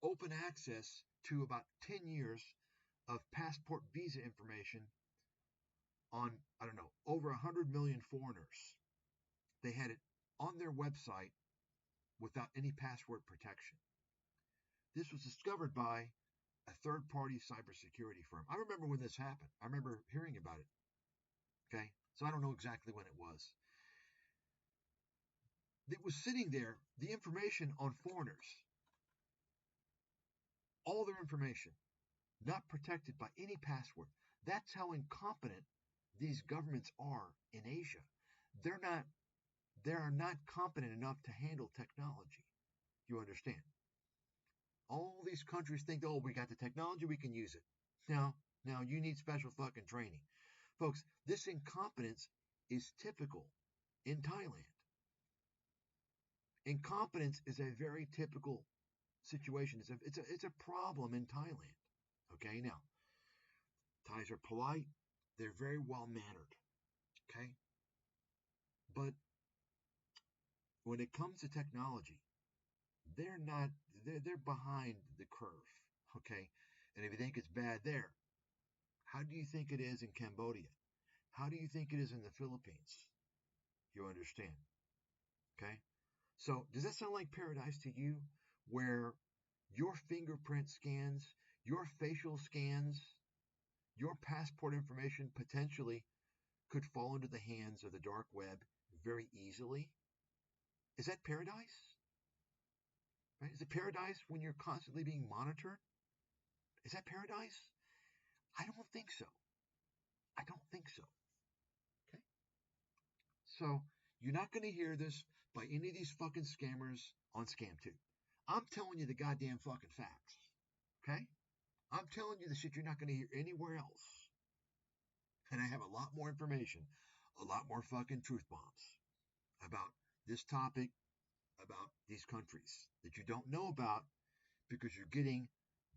open access to about 10 years of passport visa information on, I don't know, over 100 million foreigners. They had it on their website without any password protection. This was discovered by a third-party cybersecurity firm. I remember when this happened. I remember hearing about it. Okay? So I don't know exactly when it was. It was sitting there, the information on foreigners, all their information, not protected by any password. That's how incompetent these governments are in Asia. They are not competent enough to handle technology. You understand? All these countries think, oh, we got the technology, we can use it. Now, you need special fucking training. Folks, this incompetence is typical in Thailand. Incompetence is a very typical situation. It's a problem in Thailand. Okay, now, Thais are polite, they're very well mannered. Okay? But when it comes to technology, they're behind the curve. Okay? And if you think it's bad there, how do you think it is in Cambodia? How do you think it is in the Philippines? You understand? Okay? So, does that sound like paradise to you, where your fingerprint scans, your facial scans, your passport information potentially could fall into the hands of the dark web very easily? Is that paradise? Right? Is it paradise when you're constantly being monitored? Is that paradise? I don't think so. I don't think so. Okay? So, you're not going to hear this by any of these fucking scammers on Scam2. I'm telling you the goddamn fucking facts. Okay? I'm telling you the shit you're not going to hear anywhere else. And I have a lot more information, a lot more fucking truth bombs about this topic, about these countries that you don't know about because you're getting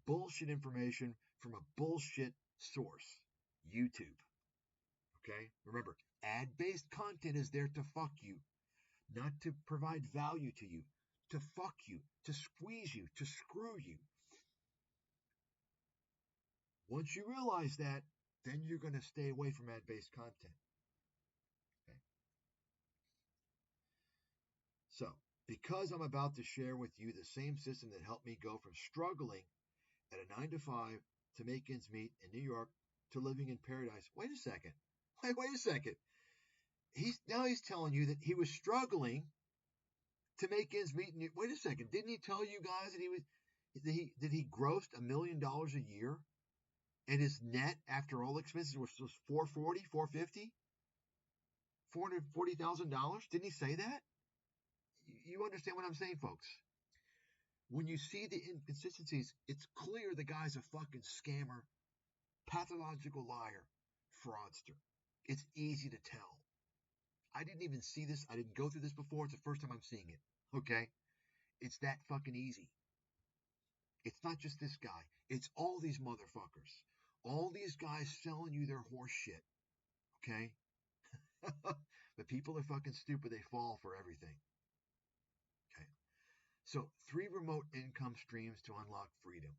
bullshit information from a bullshit source, YouTube. Okay? Remember, ad-based content is there to fuck you, not to provide value to you, to fuck you, to squeeze you, to screw you. Once you realize that, then you're going to stay away from ad-based content. Okay? So, because I'm about to share with you the same system that helped me go from struggling at a 9 to 5 to make ends meet in New York to living in paradise. Wait a second. Wait a second. He's telling you that he was struggling to make ends meet. Wait a second. Didn't he tell you guys that he grossed $1 million a year? And his net after all expenses was $440,000, $450,000, $440,000. Didn't he say that? You understand what I'm saying, folks? When you see the inconsistencies, it's clear the guy's a fucking scammer, pathological liar, fraudster. It's easy to tell. I didn't even see this. I didn't go through this before. It's the first time I'm seeing it. Okay? It's that fucking easy. It's not just this guy. It's all these motherfuckers. All these guys selling you their horse shit. Okay? But people are fucking stupid. They fall for everything. Okay? So, 3 remote income streams to unlock freedom.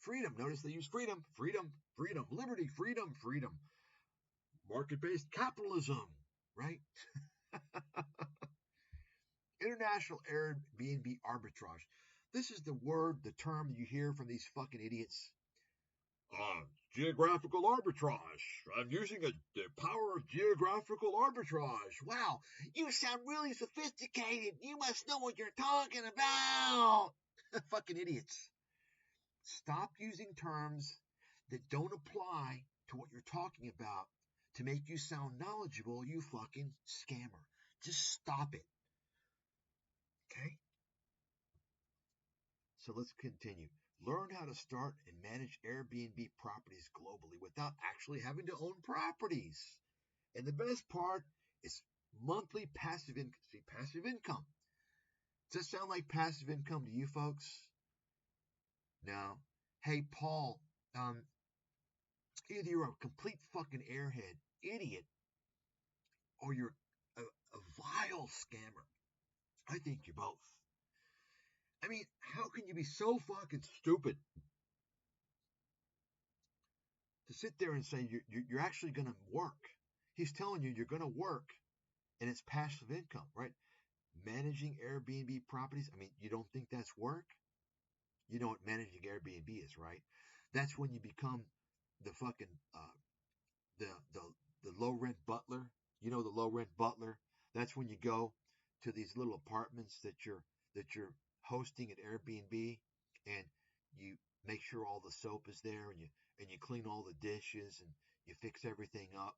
Freedom. Notice they use freedom. Freedom. Freedom. Liberty. Freedom. Freedom. Market-based capitalism. Right? International Airbnb arbitrage. This is the word, the term you hear from these fucking idiots. Geographical arbitrage. I'm using the power of geographical arbitrage. Wow, you sound really sophisticated. You must know what you're talking about. Fucking idiots. Stop using terms that don't apply to what you're talking about to make you sound knowledgeable, you fucking scammer. Just stop it. Okay? So let's continue. Learn how to start and manage Airbnb properties globally without actually having to own properties. And the best part is monthly passive income. See, passive income. Does that sound like passive income to you folks? No. Hey, Paul, either you're a complete fucking airhead, idiot, or you're a vile scammer. I think you're both. I mean, how can you be so fucking stupid to sit there and say you're actually going to work? He's telling you you're going to work, and it's passive income, right? Managing Airbnb properties. I mean, you don't think that's work? You know what managing Airbnb is, right? That's when you become the fucking the low rent butler. You know the low rent butler. That's when you go to these little apartments that you're hosting at Airbnb, and you make sure all the soap is there, and you clean all the dishes, and you fix everything up.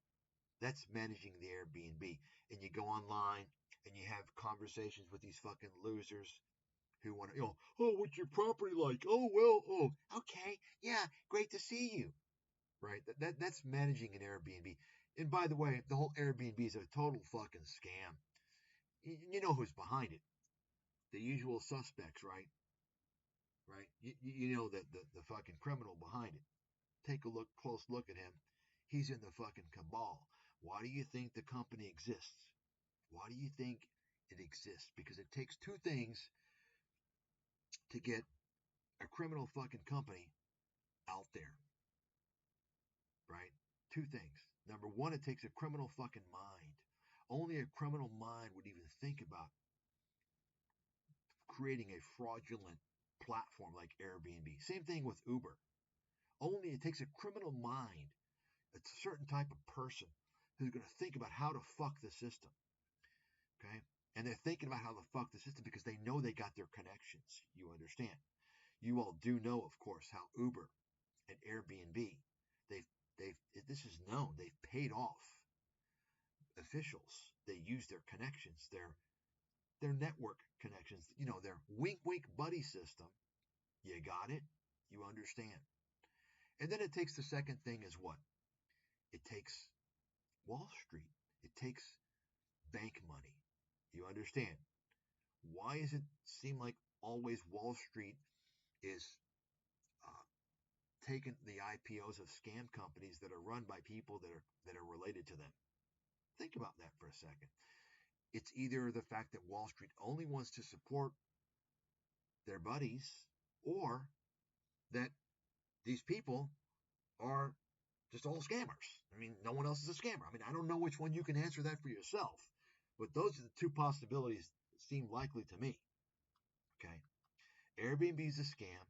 That's managing the Airbnb. And you go online and you have conversations with these fucking losers who want to, oh, what's your property like? Oh, well, oh, okay, yeah, great to see you, right? That's managing an Airbnb. And by the way, the whole Airbnb is a total fucking scam. You know who's behind it? The usual suspects, right? Right? You know that the fucking criminal behind it. Take a close look at him. He's in the fucking cabal. Why do you think the company exists? Why do you think it exists? Because it takes two things to get a criminal fucking company out there, right? Two things. Number one, it takes a criminal fucking mind. Only a criminal mind would even think about creating a fraudulent platform like Airbnb. Same thing with Uber. Only it takes a criminal mind, a certain type of person who's going to think about how to fuck the system. Okay? And they're thinking about how to fuck the system because they know they got their connections. You understand? You all do know, of course, how Uber and Airbnb, this is known. They've paid off officials. They use their connections, their network connections, their wink wink buddy system. You got it? You understand? And then it takes the second thing is what? It takes Wall Street. It takes bank money. You understand? Why does it seem like always Wall Street is taking the IPOs of scam companies that are run by people that are related to them? Think about that for a second. It's either the fact that Wall Street only wants to support their buddies, or that these people are just all scammers. I mean, no one else is a scammer. I mean, I don't know which one. You can answer that for yourself. But those are the two possibilities that seem likely to me. Okay. Airbnb is a scam.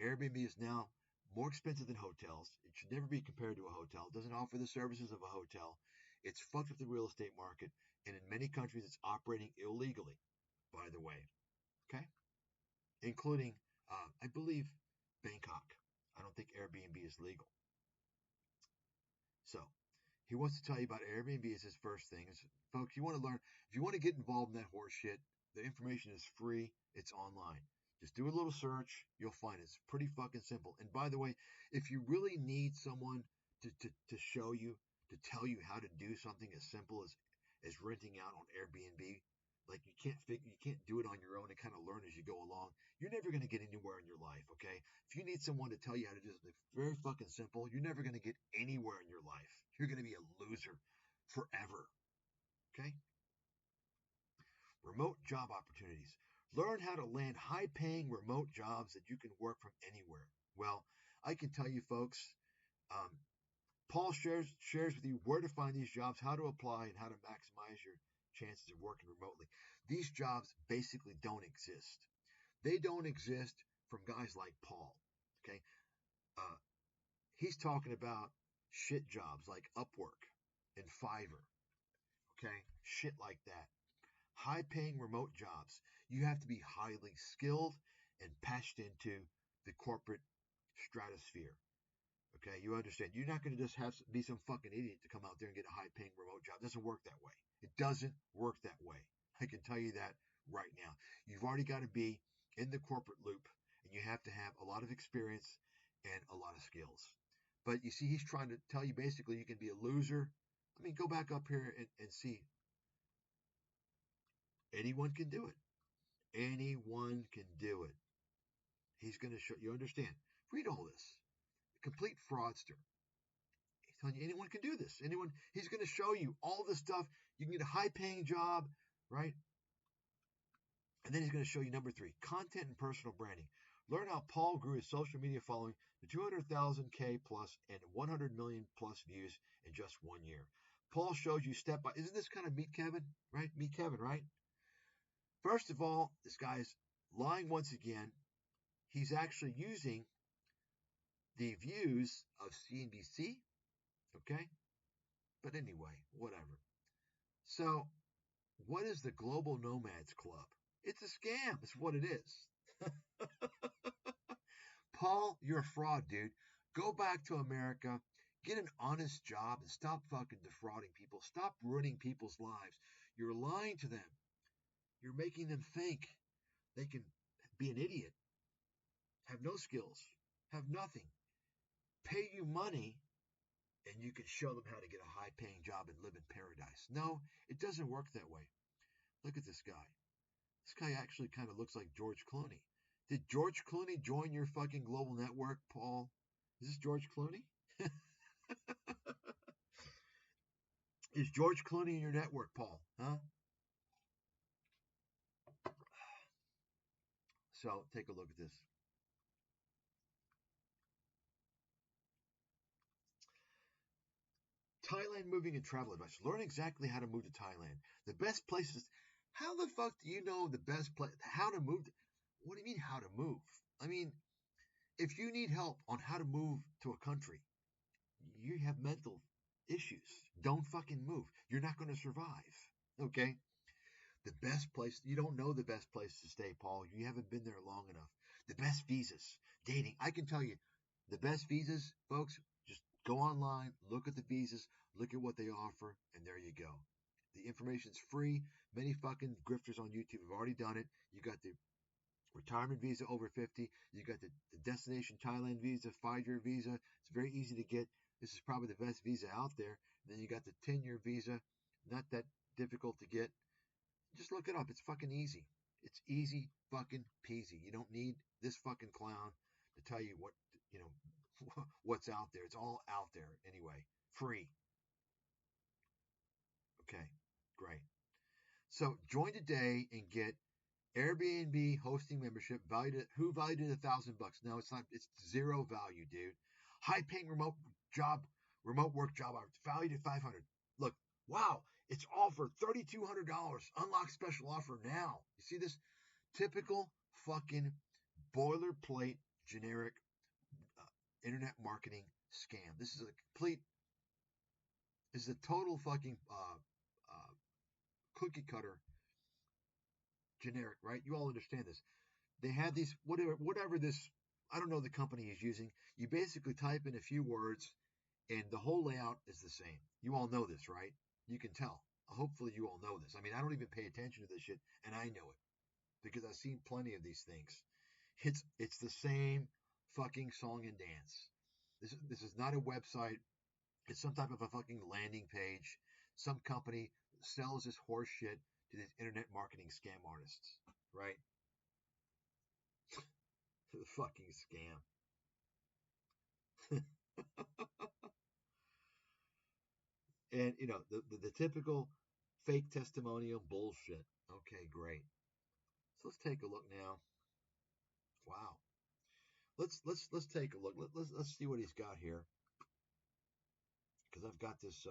Airbnb is now more expensive than hotels. It should never be compared to a hotel. It doesn't offer the services of a hotel. It's fucked up the real estate market. And in many countries, it's operating illegally, by the way. Okay. Including, I believe, Bangkok. I don't think Airbnb is legal. So he wants to tell you about Airbnb as his first thing. Folks, you want to learn, if you want to get involved in that horse shit, the information is free. It's online. Just do a little search. You'll find it. It's pretty fucking simple. And by the way, if you really need someone to show you, to tell you how to do something as simple as renting out on Airbnb, like you can't do it on your own and kind of learn as you go along, you're never going to get anywhere in your life, okay? If you need someone to tell you how to do something very fucking simple, you're never going to get anywhere in your life. You're going to be a loser forever, okay? Remote job opportunities. Learn how to land high-paying remote jobs that you can work from anywhere. Well, I can tell you, folks, Paul shares with you where to find these jobs, how to apply, and how to maximize your chances of working remotely. These jobs basically don't exist. They don't exist from guys like Paul. Okay, he's talking about shit jobs like Upwork and Fiverr. Okay, shit like that. High-paying remote jobs. You have to be highly skilled and patched into the corporate stratosphere. Okay, you understand. You're not going to just be some fucking idiot to come out there and get a high-paying remote job. It doesn't work that way. It doesn't work that way. I can tell you that right now. You've already got to be in the corporate loop, and you have to have a lot of experience and a lot of skills. But you see, he's trying to tell you basically you can be a loser. I mean, go back up here and see. Anyone can do it. Anyone can do it. He's going to show you. Understand? Read all this. Complete fraudster. He's telling you anyone can do this. Anyone. He's going to show you all this stuff. You can get a high-paying job, right? And then he's going to show you number 3, content and personal branding. Learn how Paul grew his social media following to 200,000K plus and 100 million plus views in just 1 year. Paul shows you step by. Isn't this kind of Meet Kevin, right? Meet Kevin, right? First of all, this guy's lying once again. He's actually using the views of CNBC, okay? But anyway, whatever. So, what is the Global Nomads Club? It's a scam. It's what it is. Paul, you're a fraud, dude. Go back to America. Get an honest job and stop fucking defrauding people. Stop ruining people's lives. You're lying to them. You're making them think they can be an idiot, have no skills, have nothing, pay you money, and you can show them how to get a high-paying job and live in paradise. No, it doesn't work that way. Look at this guy. This guy actually kind of looks like George Clooney. Did George Clooney join your fucking global network, Paul? Is this George Clooney? Is George Clooney in your network, Paul? Huh? So take a look at this. Thailand moving and travel advice. Learn exactly how to move to Thailand. The best places. How the fuck do you know the best place? How to move? What do you mean how to move? I mean, if you need help on how to move to a country, you have mental issues. Don't fucking move. You're not going to survive. Okay? The best place, you don't know the best place to stay, Paul. You haven't been there long enough. The best visas, dating. I can tell you, the best visas, folks, just go online, look at the visas, look at what they offer, and there you go. The information's free. Many fucking grifters on YouTube have already done it. You got the retirement visa over 50. You got the destination Thailand visa, 5-year visa. It's very easy to get. This is probably the best visa out there. And then you got the 10-year visa. Not that difficult to get. Just look it up. It's fucking easy. It's easy fucking peasy. You don't need this fucking clown to tell you what, what's out there. It's all out there anyway. Free. Okay, great. So join today and get Airbnb hosting membership valued at $1,000. No, it's not. It's zero value, dude. High-paying remote work job hours valued at $500. Look, wow, it's offered $3,200. Unlock special offer now. You see this typical fucking boilerplate generic internet marketing scam. This is a total fucking cookie cutter generic, right? You all understand this. They have these, whatever this, I don't know the company is using. You basically type in a few words and the whole layout is the same. You all know this, right? You can tell. Hopefully you all know this. I mean, I don't even pay attention to this shit, and I know it because I've seen plenty of these things. It's the same fucking song and dance. This is not a website. It's some type of a fucking landing page. Some company sells this horse shit to these internet marketing scam artists, right? The fucking scam. And, the typical fake testimonial bullshit. Okay, great. So let's take a look now. Wow. Let's take a look. Let's see what he's got here. Because I've got this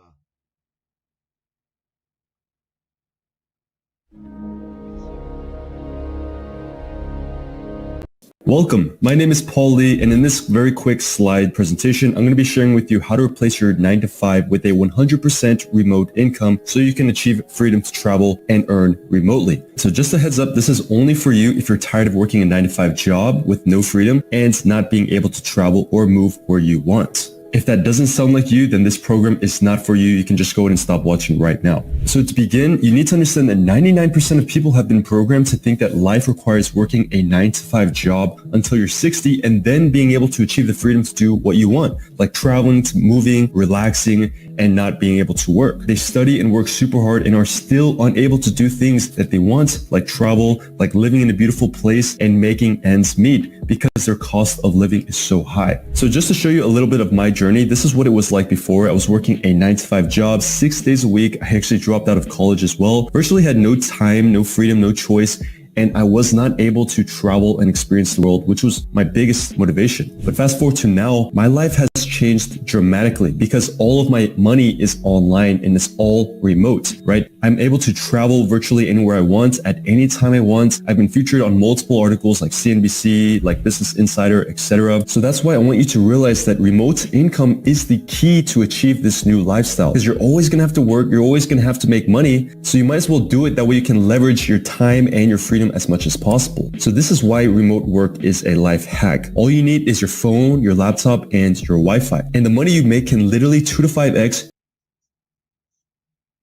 Welcome, my name is Paul Lee, and in this very quick slide presentation, I'm going to be sharing with you how to replace your 9-to-5 with a 100% remote income so you can achieve freedom to travel and earn remotely. So just a heads up, this is only for you if you're tired of working a 9-to-5 job with no freedom and not being able to travel or move where you want. If that doesn't sound like you, then this program is not for you. You can just go ahead and stop watching right now. So to begin, you need to understand that 99% of people have been programmed to think that life requires working a 9-to-5 job until you're 60 and then being able to achieve the freedom to do what you want, like traveling, moving, relaxing, and not being able to work. They study and work super hard and are still unable to do things that they want, like travel, like living in a beautiful place and making ends meet because their cost of living is so high. So just to show you a little bit of my journey, this is what it was like before. I was working a 9-to-5 job, 6 days a week. I actually dropped out of college as well. Virtually had no time, no freedom, no choice. And I was not able to travel and experience the world, which was my biggest motivation. But fast forward to now, my life has changed dramatically because all of my money is online and it's all remote, right? I'm able to travel virtually anywhere I want at any time I want. I've been featured on multiple articles like CNBC, like Business Insider, etc. So that's why I want you to realize that remote income is the key to achieve this new lifestyle, because you're always going to have to work. You're always going to have to make money. So you might as well do it. That way you can leverage your time and your freedom as much as possible. So this is why remote work is a life hack. All you need is your phone, your laptop, and your Wi-Fi. 5. And the money you make can literally 2 to 5x.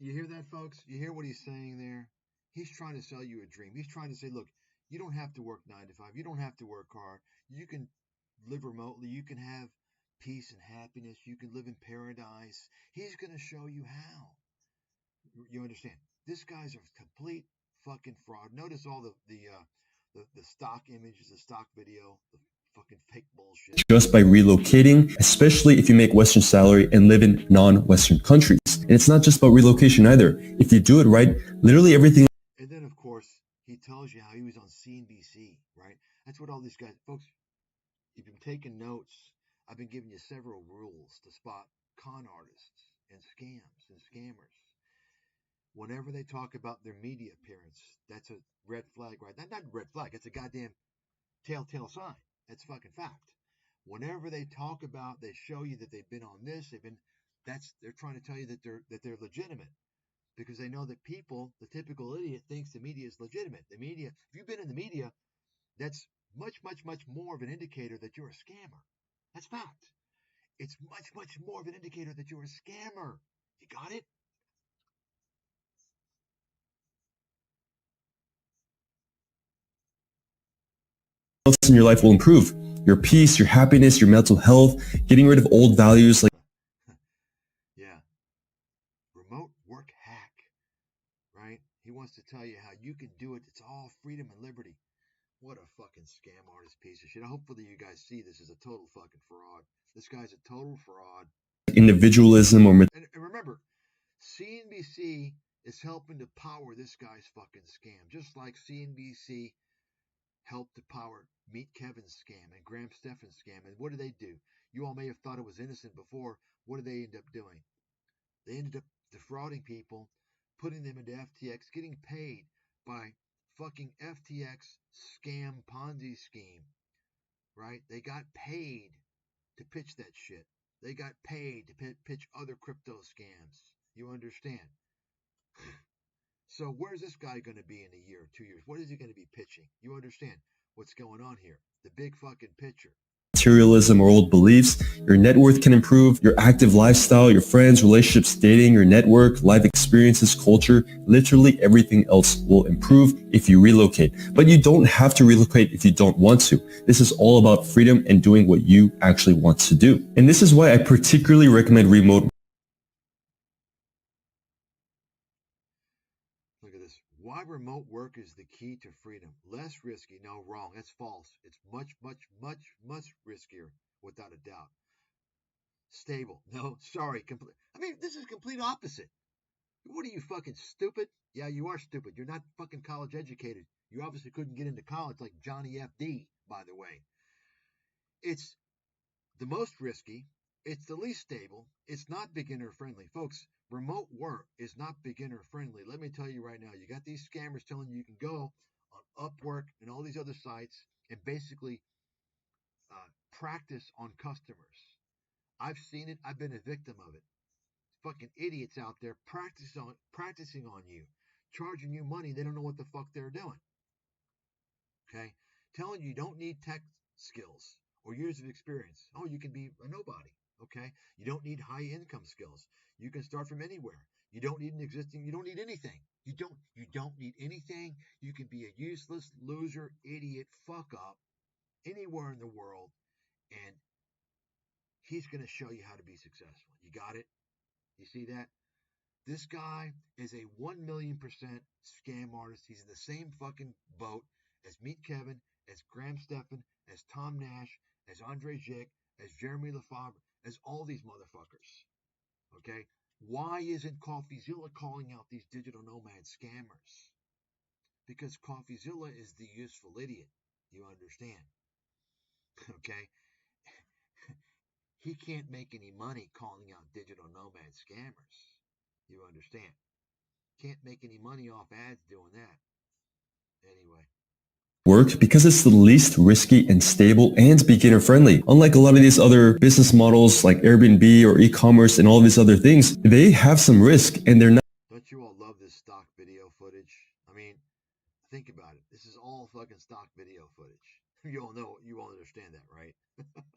You hear that, folks? You hear what he's saying there? He's trying to sell you a dream. He's trying to say, look, you don't have to work 9 to 5. You don't have to work hard. You can live remotely. You can have peace and happiness. You can live in paradise. He's going to show you how. You understand? This guy's a complete fucking fraud. Notice all the stock images, the stock video, the fucking fake bullshit. Just by relocating, especially if you make Western salary and live in non-Western countries. And it's not just about relocation either. If you do it right, literally everything. And then, of course, he tells you how he was on CNBC, right? That's what all these guys, folks, if you've been taking notes, I've been giving you several rules to spot con artists and scams and scammers. Whenever they talk about their media appearance, that's a red flag, right? Not red flag, it's a goddamn telltale sign. That's fucking fact. Whenever they talk about, they show you that they've been on this, they're trying to tell you that they're legitimate, because they know that people, the typical idiot, thinks the media is legitimate. The media, if you've been in the media, that's much, much, much more of an indicator that you're a scammer. That's fact. It's much, much more of an indicator that you're a scammer. You got it? else in your life will improve. Your peace, your happiness, your mental health, getting rid of old values like Yeah. Remote work hack, right? He wants to tell you how you can do it. It's all freedom and liberty. What a fucking scam artist piece of shit. Hopefully you guys see this as a total fucking fraud. This guy's a total fraud. individualism or And remember, CNBC is helping to power this guy's fucking scam. Just like CNBC helped to power Meet Kevin's scam and Graham Stephan's scam. And what do? You all may have thought it was innocent before. What did they end up doing? They ended up defrauding people, putting them into FTX, getting paid by fucking FTX scam Ponzi scheme, right? They got paid to pitch that shit. They got paid to pitch other crypto scams. You understand? So where's this guy going to be in a year or 2 years? What is he going to be pitching? You understand what's going on here? The big fucking picture. materialism or old beliefs, your net worth can improve, your active lifestyle, your friends, relationships, dating, your network, life experiences, culture, literally everything else will improve if you relocate. But you don't have to relocate if you don't want to. This is all about freedom and doing what you actually want to do. And this is why I particularly recommend remote. Look at this. Why remote work is the key to freedom. Less risky. No, wrong. That's false. It's much, much, much, much riskier, without a doubt. Stable. No, sorry. This is complete opposite. What are you, fucking stupid? Yeah, you are stupid. You're not fucking college educated. You obviously couldn't get into college like Johnny F.D., by the way. It's the most risky. It's the least stable. It's not beginner friendly. Folks, remote work is not beginner friendly. Let me tell you right now, you got these scammers telling you can go on Upwork and all these other sites and basically practice on customers. I've seen it. I've been a victim of it. Fucking idiots out there practicing on you, charging you money. They don't know what the fuck they're doing. Okay? Telling you don't need tech skills or years of experience. Oh, you can be a nobody. Okay? You don't need high income skills. You can start from anywhere. You don't need you don't need anything. You don't need anything. You can be a useless loser, idiot, fuck up anywhere in the world, and he's going to show you how to be successful. You got it? You see that? This guy is a 1,000,000% scam artist. He's in the same fucking boat as Meet Kevin, as Graham Stephan, as Tom Nash, as Andre Zick, as Jeremy Lefebvre, as all these motherfuckers. Okay? Why isn't CoffeeZilla calling out these digital nomad scammers? Because CoffeeZilla is the useful idiot. You understand? Okay? He can't make any money calling out digital nomad scammers. You understand? Can't make any money off ads doing that. Anyway. Work because it's the least risky and stable and beginner friendly. Unlike a lot of these other business models like Airbnb or e-commerce and all these other things, they have some risk and they're not. Don't you all love this stock video footage? I mean, think about it. This is all fucking stock video footage. You all understand that, right?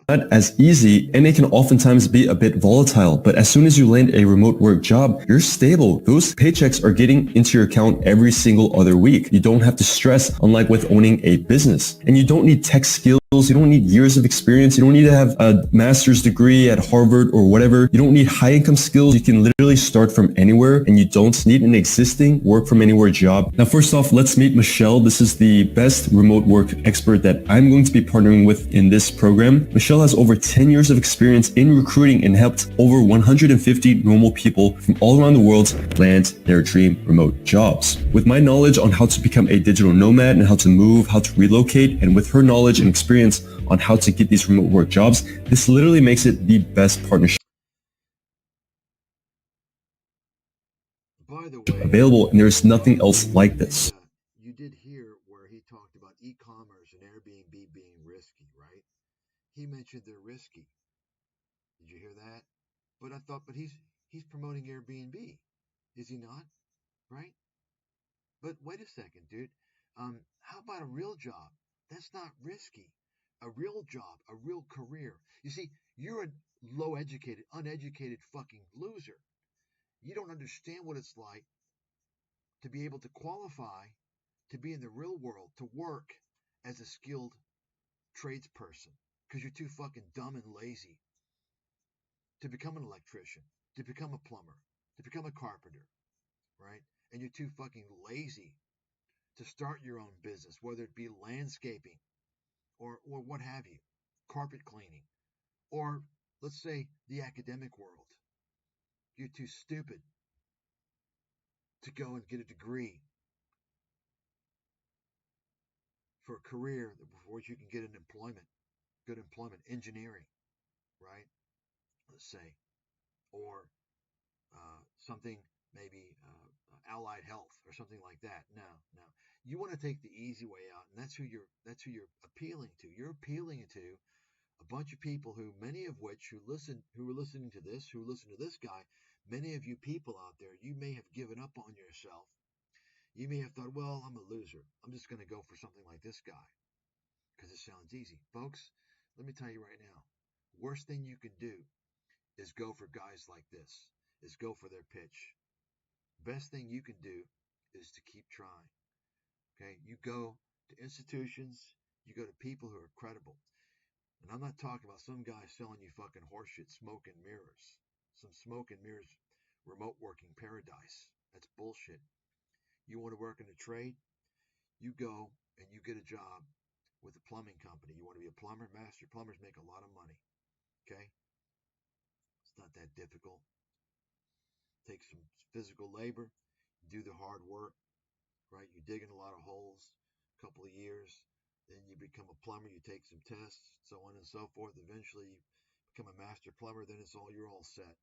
Not as easy, and it can oftentimes be a bit volatile, but as soon as you land a remote work job, you're stable. Those paychecks are getting into your account every single other week. You don't have to stress, unlike with owning a business. And you don't need tech skills. You don't need years of experience. You don't need to have a master's degree at Harvard or whatever. You don't need high income skills. You can literally start from anywhere, and you don't need an existing work from anywhere job. Now, first off, let's meet Michelle. This is the best remote work expert that I'm going to be partnering with in this program. Michelle has over 10 years of experience in recruiting and helped over 150 normal people from all around the world land their dream remote jobs. With my knowledge on how to become a digital nomad and how to move, how to relocate, and with her knowledge and experience on how to get these remote work jobs, this literally makes it the best partnership By the way, available, and there's nothing else like this. you did hear where he talked about e-commerce and Airbnb being risky, right? He mentioned they're risky. Did you hear that? But he's promoting Airbnb, is he not? Right? But wait a second, dude. How about a real job? That's not risky. A real job, a real career. You see, you're a low educated, uneducated fucking loser. You don't understand what it's like to be able to qualify to be in the real world, to work as a skilled tradesperson because you're too fucking dumb and lazy to become an electrician, to become a plumber, to become a carpenter, right? And you're too fucking lazy to start your own business, whether it be landscaping or what have you, carpet cleaning, or let's say the academic world. You're too stupid to go and get a degree for a career before you can get an employment, good employment, engineering, right? Let's say, or something maybe allied health or something like that. No, no. You want to take the easy way out, and that's who you're appealing to. You're appealing to a bunch of people who, many of which who were listening to this, who listen to this guy. Many of you people out there, you may have given up on yourself. You may have thought, well, I'm a loser. I'm just going to go for something like this guy because it sounds easy. Folks, let me tell you right now, worst thing you can do is go for guys like this, is go for their pitch. Best thing you can do is to keep trying. Okay, you go to institutions, you go to people who are credible. And I'm not talking about some guy selling you fucking horseshit, smoke and mirrors. Some smoke and mirrors remote working paradise. That's bullshit. You want to work in a trade? You go and you get a job with a plumbing company. You want to be a plumber? Master plumbers make a lot of money. Okay? It's not that difficult. Take some physical labor, do the hard work, right? You dig in a lot of holes, a couple of years, then you become a plumber, you take some tests, so on and so forth. Eventually you become a master plumber, then you're all set.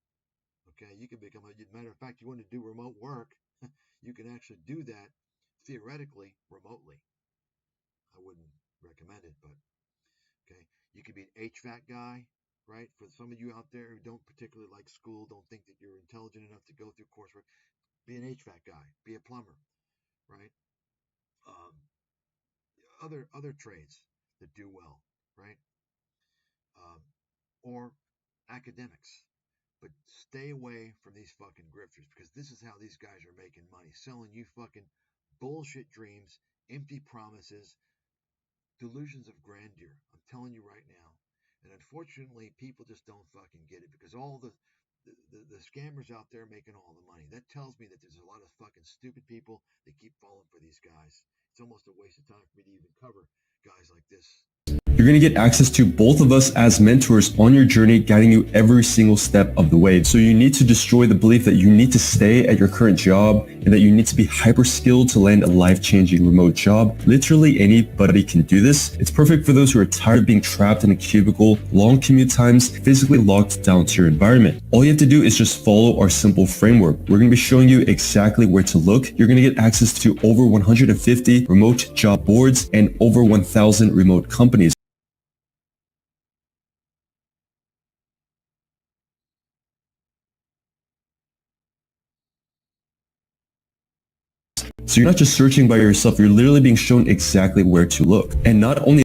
Okay, you can become matter of fact, you want to do remote work, you can actually do that theoretically remotely. I wouldn't recommend it, but okay. You could be an HVAC guy, right? For some of you out there who don't particularly like school, don't think that you're intelligent enough to go through coursework, be an HVAC guy, be a plumber, right? Um, other trades that do well, right? Um, or academics. But stay away from these fucking grifters because this is how these guys are making money, selling you fucking bullshit dreams, empty promises, delusions of grandeur. I'm telling you right now. And unfortunately, people just don't fucking get it because all the scammers out there making all the money. That tells me that there's a lot of fucking stupid people that keep falling for these guys. It's almost a waste of time for me to even cover guys like this. You're going to get access to both of us as mentors on your journey, guiding you every single step of the way. So you need to destroy the belief that you need to stay at your current job and that you need to be hyper skilled to land a life-changing remote job. Literally anybody can do this. It's perfect for those who are tired of being trapped in a cubicle, long commute times, physically locked down to your environment. All you have to do is just follow our simple framework. We're going to be showing you exactly where to look. You're going to get access to over 150 remote job boards and over 1,000 remote companies. So you're not just searching by yourself, you're literally being shown exactly where to look. And not only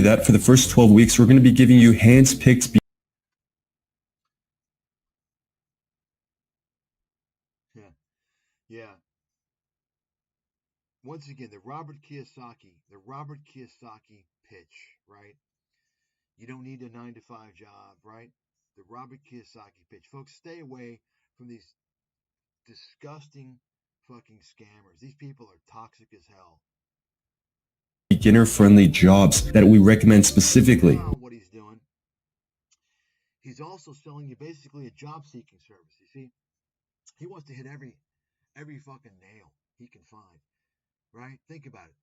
that for the first 12 weeks, we're going to be giving you hand-picked Yeah. Once again, the Robert Kiyosaki pitch, right? You don't need a 9 to 5 job, right? The Robert Kiyosaki pitch. Folks, stay away from these disgusting fucking scammers. These people are toxic as hell. beginner-friendly jobs that we recommend specifically. What he's doing, he's also selling you basically a job-seeking service. You see, he wants to hit every fucking nail he can find, right? Think about it.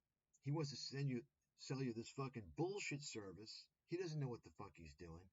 He wants to sell you this fucking bullshit service. He doesn't know what the fuck he's doing.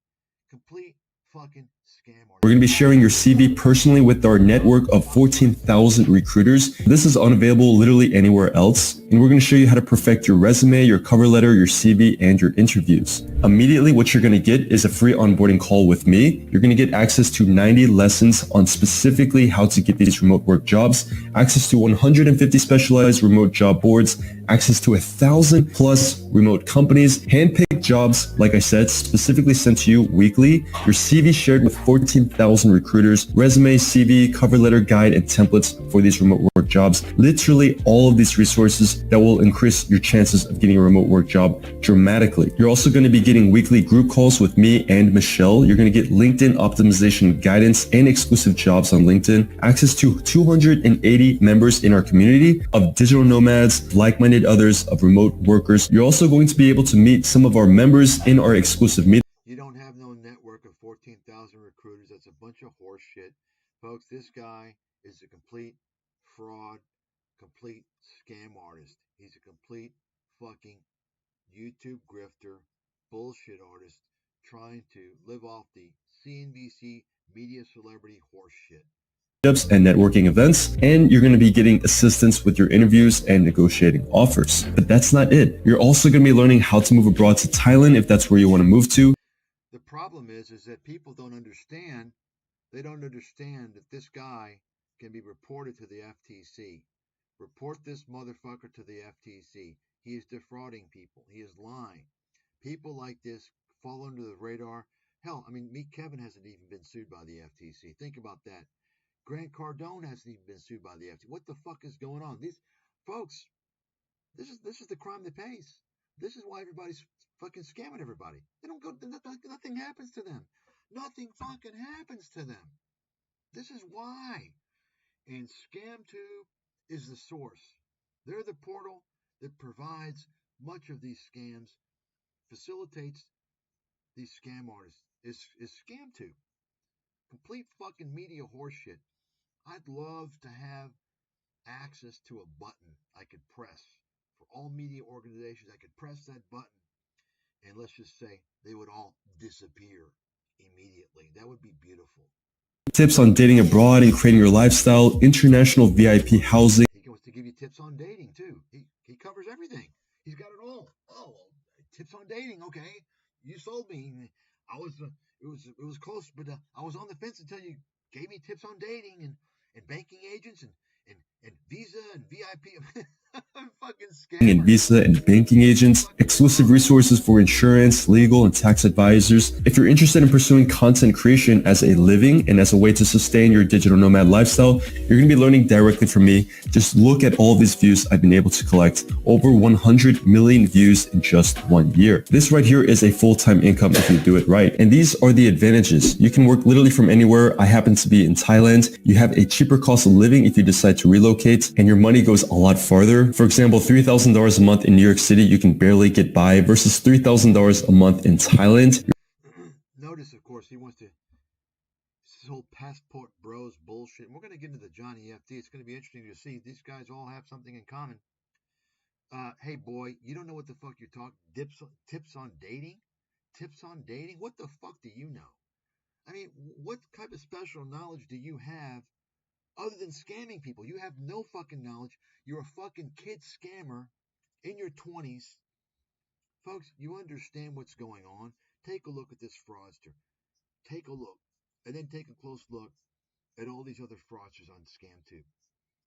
Complete fucking scam artist. We're going to be sharing your CV personally with our network of 14,000 recruiters. This is unavailable literally anywhere else. And we're going to show you how to perfect your resume, your cover letter, your CV, and your interviews. Immediately, what you're going to get is a free onboarding call with me. You're going to get access to 90 lessons on specifically how to get these remote work jobs, access to 150 specialized remote job boards, access to 1,000 plus remote companies, handpicked jobs, like I said, specifically sent to you weekly, your CV shared with 14,000 recruiters, resume, CV, cover letter, guide, and templates for these remote work jobs. Literally all of these resources that will increase your chances of getting a remote work job dramatically. You're also going to be getting weekly group calls with me and Michelle. You're going to get LinkedIn optimization guidance and exclusive jobs on LinkedIn, access to 280 members in our community of digital nomads, like-minded others, of remote workers. You're also going to be able to meet some of our members in our exclusive meeting. You don't have no network of 14,000 recruiters. That's a bunch of horse shit. Folks, this guy is a complete fraud, complete scam artist. He's a complete fucking YouTube grifter, bullshit artist trying to live off the CNBC media celebrity horse shit. And networking events, and you're going to be getting assistance with your interviews and negotiating offers. But that's not it. You're also going to be learning how to move abroad to Thailand if that's where you want to move to. The problem is that people don't understand. They don't understand that this guy can be reported to the FTC. Report this motherfucker to the FTC. He is defrauding people. He is lying. People like this fall under the radar. Hell, I mean, Meet Kevin hasn't even been sued by the FTC. Think about that. Grant Cardone hasn't even been sued by the FTC. What the fuck is going on? These folks, this is the crime that pays. This is why everybody's fucking scamming everybody. They don't go. Nothing happens to them. Nothing fucking happens to them. This is why. And ScamTube is the source. They're the portal that provides much of these scams, facilitates these scam artists. Is ScamTube. Complete fucking media horseshit. I'd love to have access to a button I could press for all media organizations. I could press that button and let's just say they would all disappear immediately. That would be beautiful. Tips on dating abroad and creating your lifestyle, international VIP housing. He wants to give you tips on dating too. He covers everything. He's got it all. Oh, tips on dating. Okay, you sold me. It was close, but I was on the fence until you gave me tips on dating and banking agents and Visa and VIP. Fucking scam. And Visa and banking agents, exclusive resources for insurance, legal, and tax advisors. If you're interested in pursuing content creation as a living and as a way to sustain your digital nomad lifestyle, you're going to be learning directly from me. Just look at all these views I've been able to collect. Over 100 million views in just 1 year. This right here is a full-time income if you do it right. And these are the advantages. You can work literally from anywhere. I happen to be in Thailand. You have a cheaper cost of living if you decide to relocate, and your money goes a lot farther. For example, $3,000 a month in New York City, you can barely get by versus $3,000 a month in Thailand. Notice, of course, he wants to this whole passport bros bullshit. And we're going to get into the Johnny FD. It's going to be interesting to see. These guys all have something in common. Hey, boy, you don't know what the fuck you're talking. Tips on dating? Tips on dating? What the fuck do you know? I mean, what type of special knowledge do you have other than scamming people? You have no fucking knowledge. You're a fucking kid scammer in your 20s. Folks, you understand what's going on. Take a look at this fraudster. Take a look. And then take a close look at all these other fraudsters on ScamTube.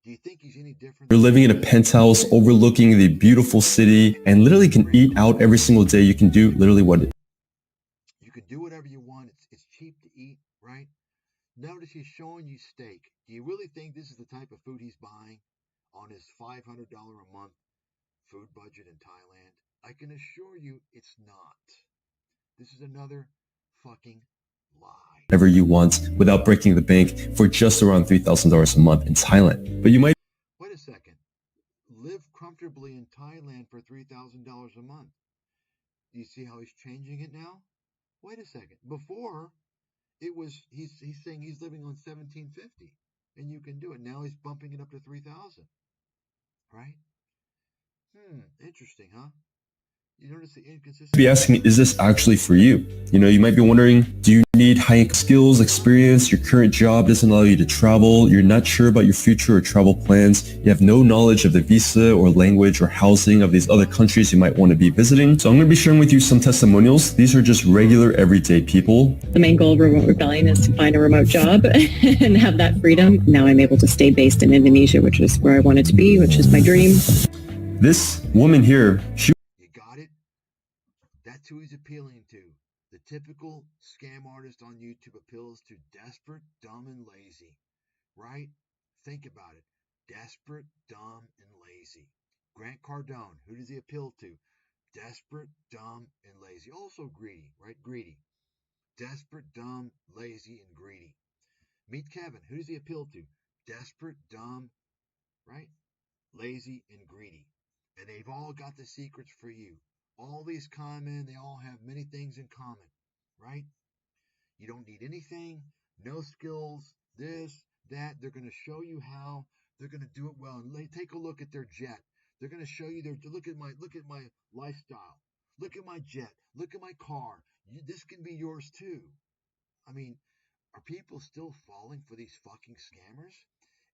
Do you think he's any different? You're living in a penthouse overlooking the beautiful city and literally can eat out every single day. You can do literally what You can do whatever you want. It's cheap to eat, right? Notice he's showing you steak. Do you really think this is the type of food he's buying on his $500 a month food budget in Thailand? I can assure you it's not. This is another fucking lie. whatever you want without breaking the bank for just around $3,000 a month in Thailand. But you might Wait a second. Live comfortably in Thailand for $3,000 a month. Do you see how he's changing it now? Wait a second. Before, it was he's saying he's living on 1750 and you can do it. Now he's bumping it up to 3,000. Right? Interesting, huh? You notice the inconsistency? be asking, is this actually for you? You might be wondering, do you need high skills, experience? Your current job doesn't allow you to travel. You're not sure about your future or travel plans. You have no knowledge of the visa or language or housing of these other countries you might want to be visiting. So I'm going to be sharing with you some testimonials. These are just regular, everyday people. The main goal of Remote Rebellion is to find a remote job and have that freedom. Now I'm able to stay based in Indonesia, which is where I wanted to be, which is my dream. This woman here, she That's who he's appealing to. The typical scam artist on YouTube appeals to desperate, dumb, and lazy. Right? Think about it. Desperate, dumb, and lazy. Grant Cardone, who does he appeal to? Desperate, dumb, and lazy. Also greedy, right? Greedy. Desperate, dumb, lazy, and greedy. Meet Kevin, who does he appeal to? Desperate, dumb, right? Lazy, and greedy. And they've all got the secrets for you. All these con men, they all have many things in common, right? You don't need anything, no skills, this, that. They're going to show you how. They're going to do it well. And take a look at their jet. They're going to show you look at my lifestyle. Look at my jet. Look at my car. This can be yours too. I mean, are people still falling for these fucking scammers?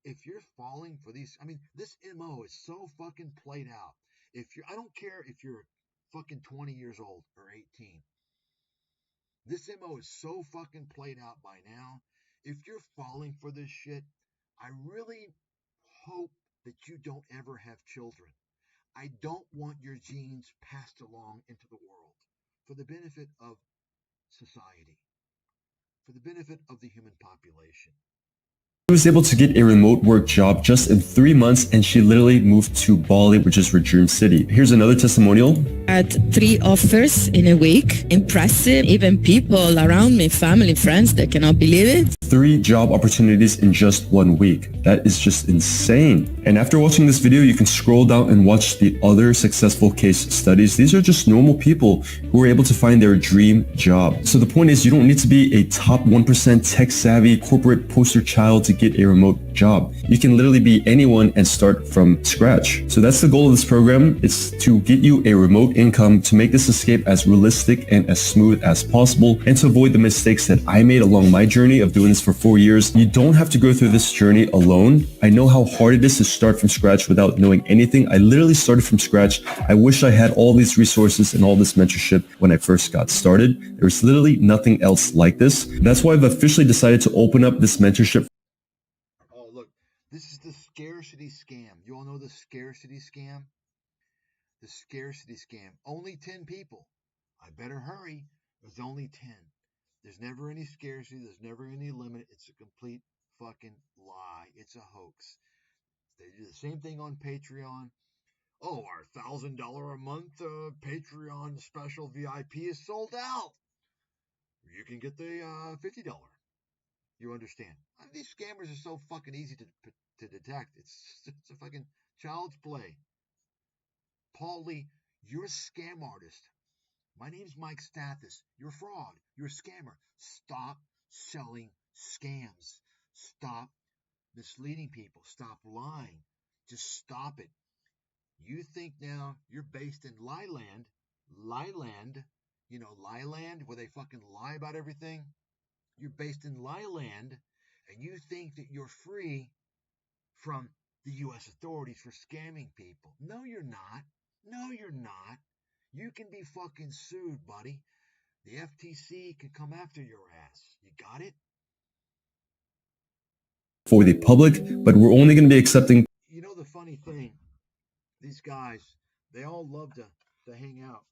If you're falling for these, I mean, this MO is so fucking played out. I don't care if you're fucking 20 years old or 18. This MO is so fucking played out by now. If you're falling for this shit, I really hope that you don't ever have children. I don't want your genes passed along into the world for the benefit of society, for the benefit of the human population. She was able to get a remote work job just in 3 months, and she literally moved to Bali, which is her dream city. Here's another testimonial. Had 3 offers in a week. Impressive. Even people around me, family, friends, they cannot believe it. 3 job opportunities in just 1 week. That is just insane. And after watching this video, you can scroll down and watch the other successful case studies. These are just normal people who were able to find their dream job. So the point is, you don't need to be a top 1% tech-savvy corporate poster child to get a remote job. You can literally be anyone and start from scratch. So that's the goal of this program. It's to get you a remote income, to make this escape as realistic and as smooth as possible, and to avoid the mistakes that I made along my journey of doing this for 4 years. You don't have to go through this journey alone. I know how hard it is to start from scratch without knowing anything. I literally started from scratch. I wish I had all these resources and all this mentorship when I first got started. There's literally nothing else like this. That's why I've officially decided to open up this mentorship. Oh, look, this is the scarcity scam. You all know the scarcity scam? The scarcity scam. Only 10 people. I better hurry. There's only 10. There's never any scarcity. There's never any limit. It's a complete fucking lie. It's a hoax. They do the same thing on Patreon. Oh, our $1,000 a month Patreon special VIP is sold out. You can get the $50. You understand? These scammers are so fucking easy to detect. It's a fucking child's play. Paul Lee, you're a scam artist. My name's Mike Stathis. You're a fraud. You're a scammer. Stop selling scams. Stop misleading people. Stop lying. Just stop it. You think now you're based in Lieland, you know, Lieland, where they fucking lie about everything? You're based in Lieland, and you think that you're free from the U.S. authorities for scamming people. No, you're not. No, you're not. You can be fucking sued, buddy. The FTC can come after your ass. You got it? for the public, but we're only going to be accepting. You know, the funny thing, these guys, they all love to hang out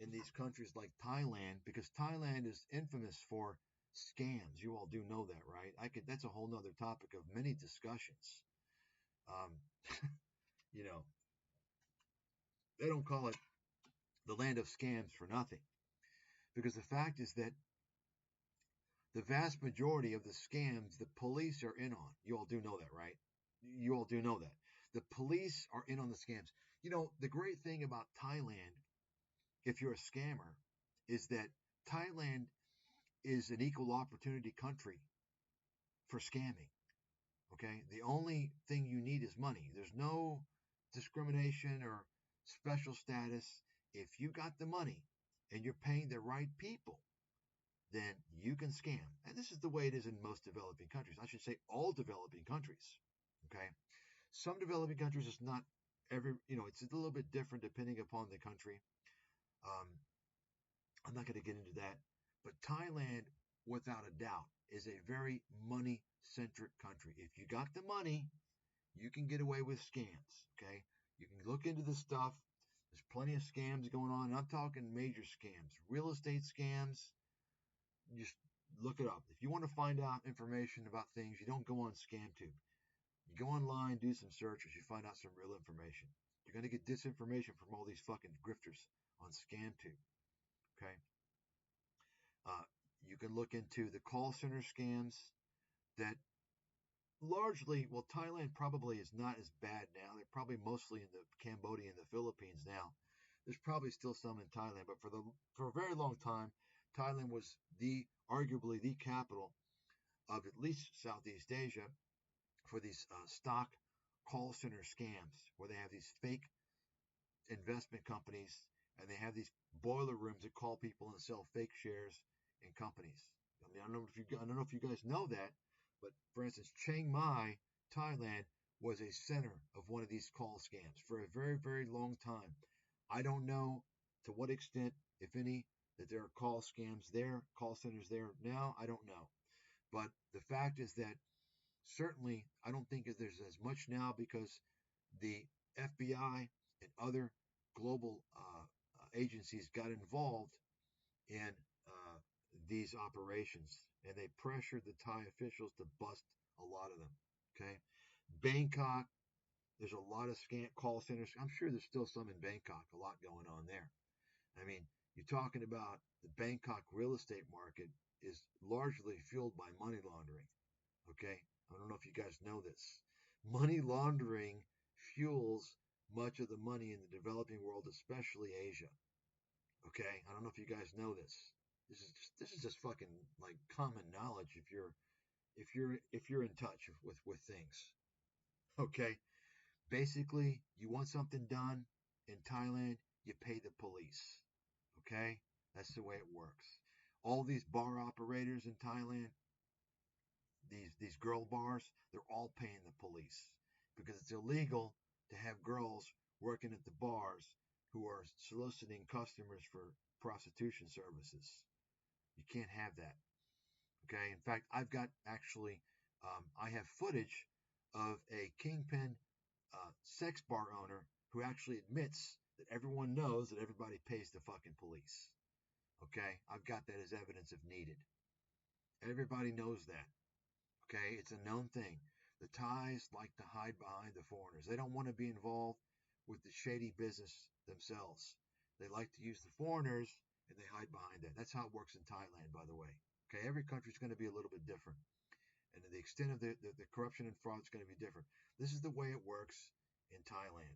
in these countries like Thailand, because Thailand is infamous for scams. You all do know that, right? That's a whole nother topic of many discussions. Um, you know, they don't call it the land of scams for nothing, because the fact is that the vast majority of the scams the police are in on. You all do know that, right? You all do know that. The police are in on the scams. You know, the great thing about Thailand, if you're a scammer, is that Thailand is an equal opportunity country for scamming. Okay? The only thing you need is money. There's no discrimination or special status. If you got the money and you're paying the right people, then you can scam. And this is the way it is in most developing countries. I should say all developing countries. Okay? Some developing countries, it's not it's a little bit different depending upon the country. I'm not going to get into that. But Thailand, without a doubt, is a very money-centric country. If you got the money, you can get away with scams. Okay? You can look into this stuff. There's plenty of scams going on. I'm talking major scams, real estate scams. Just look it up. If you want to find out information about things, you don't go on ScamTube. You go online, do some searches, you find out some real information. You're going to get disinformation from all these fucking grifters on ScamTube. Okay? You can look into the call center scams that largely, well, Thailand probably is not as bad now. They're probably mostly in the Cambodia and the Philippines now. There's probably still some in Thailand, but for a very long time, Thailand was arguably the capital of at least Southeast Asia for these stock call center scams, where they have these fake investment companies and they have these boiler rooms that call people and sell fake shares in companies. I mean, I don't know if you guys know that, but for instance, Chiang Mai, Thailand, was a center of one of these call scams for a very, very long time. I don't know to what extent, if any, that there are call scams there, call centers there now. I don't know. But the fact is that certainly I don't think there's as much now, because the FBI and other global agencies got involved in these operations, and they pressured the Thai officials to bust a lot of them. Okay, Bangkok, there's a lot of scam call centers. I'm sure there's still some in Bangkok, a lot going on there. I mean, you're talking about the Bangkok real estate market is largely fueled by money laundering. Okay, I don't know if you guys know this. Money laundering fuels much of the money in the developing world, especially Asia. Okay, I don't know if you guys know this. This is just fucking like common knowledge if you're in touch with things. Okay, basically, you want something done in Thailand, you pay the police. Okay, that's the way it works. All these bar operators in Thailand, these girl bars, they're all paying the police, because it's illegal to have girls working at the bars who are soliciting customers for prostitution services. You can't have that. Okay. In fact, I've got actually, I have footage of a kingpin sex bar owner who actually admits that everyone knows that everybody pays the fucking police. Okay. I've got that as evidence if needed. Everybody knows that. Okay. It's a known thing. The Thais like to hide behind the foreigners. They don't want to be involved with the shady business themselves. They like to use the foreigners and they hide behind that. That's how it works in Thailand, by the way. Okay, every country is going to be a little bit different. And the extent of the corruption and fraud is going to be different. This is the way it works in Thailand.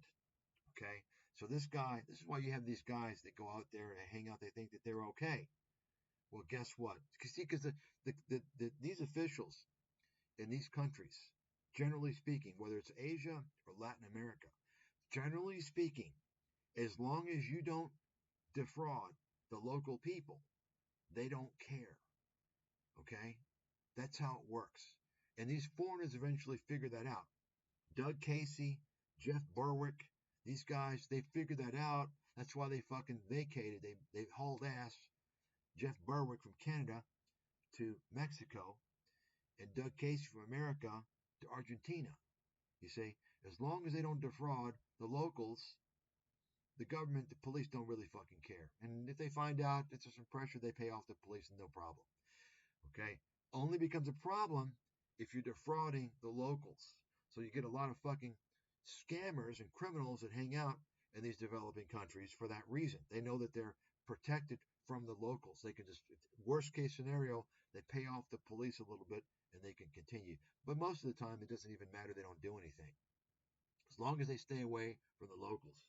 Okay, so this is why you have these guys that go out there and hang out. They think that they're okay. Well, guess what? Because these officials in these countries, generally speaking, whether it's Asia or Latin America, generally speaking, as long as you don't defraud the local people, they don't care. Okay? That's how it works. And these foreigners eventually figure that out. Doug Casey, Jeff Berwick, these guys, they figured that out. That's why they fucking vacated. They hauled ass, Jeff Berwick from Canada to Mexico, and Doug Casey from America to Argentina. You see, as long as they don't defraud the locals, the government, the police don't really fucking care. And if they find out it's some pressure, they pay off the police and no problem. Okay? Only becomes a problem if you're defrauding the locals. So you get a lot of fucking scammers and criminals that hang out in these developing countries for that reason. They know that they're protected from the locals. They can just, worst case scenario, they pay off the police a little bit and they can continue. But most of the time, it doesn't even matter. They don't do anything. As long as they stay away from the locals.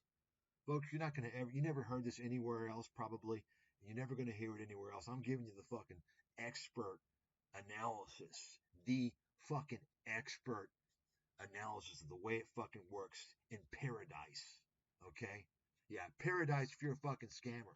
Folks, you're not going to ever, you never heard this anywhere else probably. You're never going to hear it anywhere else. I'm giving you the fucking expert analysis. The fucking expert analysis of the way it fucking works in paradise. Okay? Yeah, paradise if you're a fucking scammer.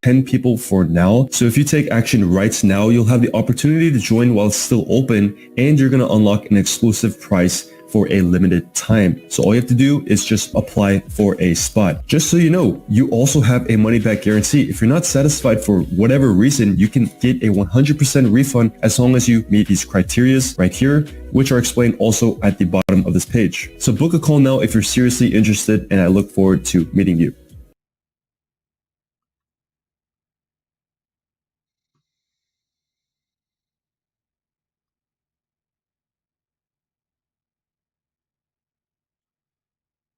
10 people for now. So if you take action right now, you'll have the opportunity to join while it's still open, and you're going to unlock an exclusive price for a limited time. So all you have to do is just apply for a spot. Just so you know, you also have a money back guarantee. If you're not satisfied for whatever reason, you can get a 100% refund as long as you meet these criteria right here, which are explained also at the bottom of this page. So book a call now if you're seriously interested, and I look forward to meeting you.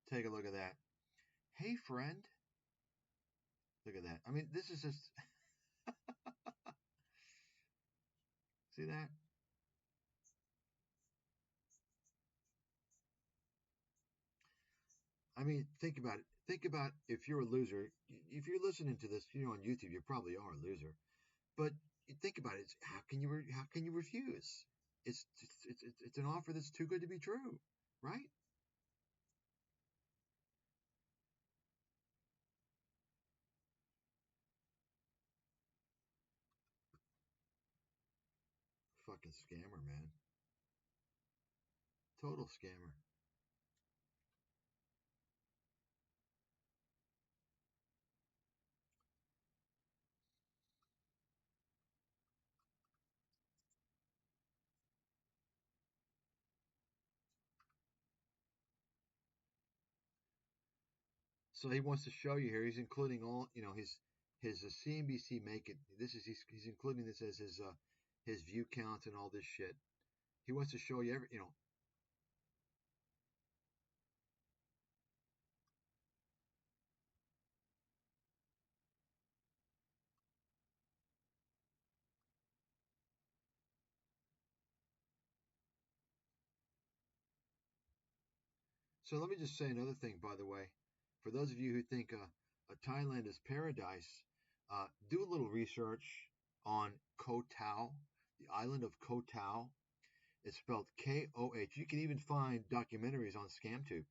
Take a look at that. Hey, friend. Look at that. I mean, this is just... See that? I mean, think about it. Think about if you're a loser. If you're listening to this, on YouTube, you probably are a loser. But think about it. How can you refuse? It's an offer that's too good to be true, right? Fucking scammer, man. Total scammer. So he wants to show you here. He's including all, his CNBC make it. This is he's including this as his view counts and all this shit. He wants to show you every. So let me just say another thing, by the way. For those of you who think Thailand is paradise, do a little research on Koh Tao, the island of Koh Tao. It's spelled Koh. You can even find documentaries on ScamTube.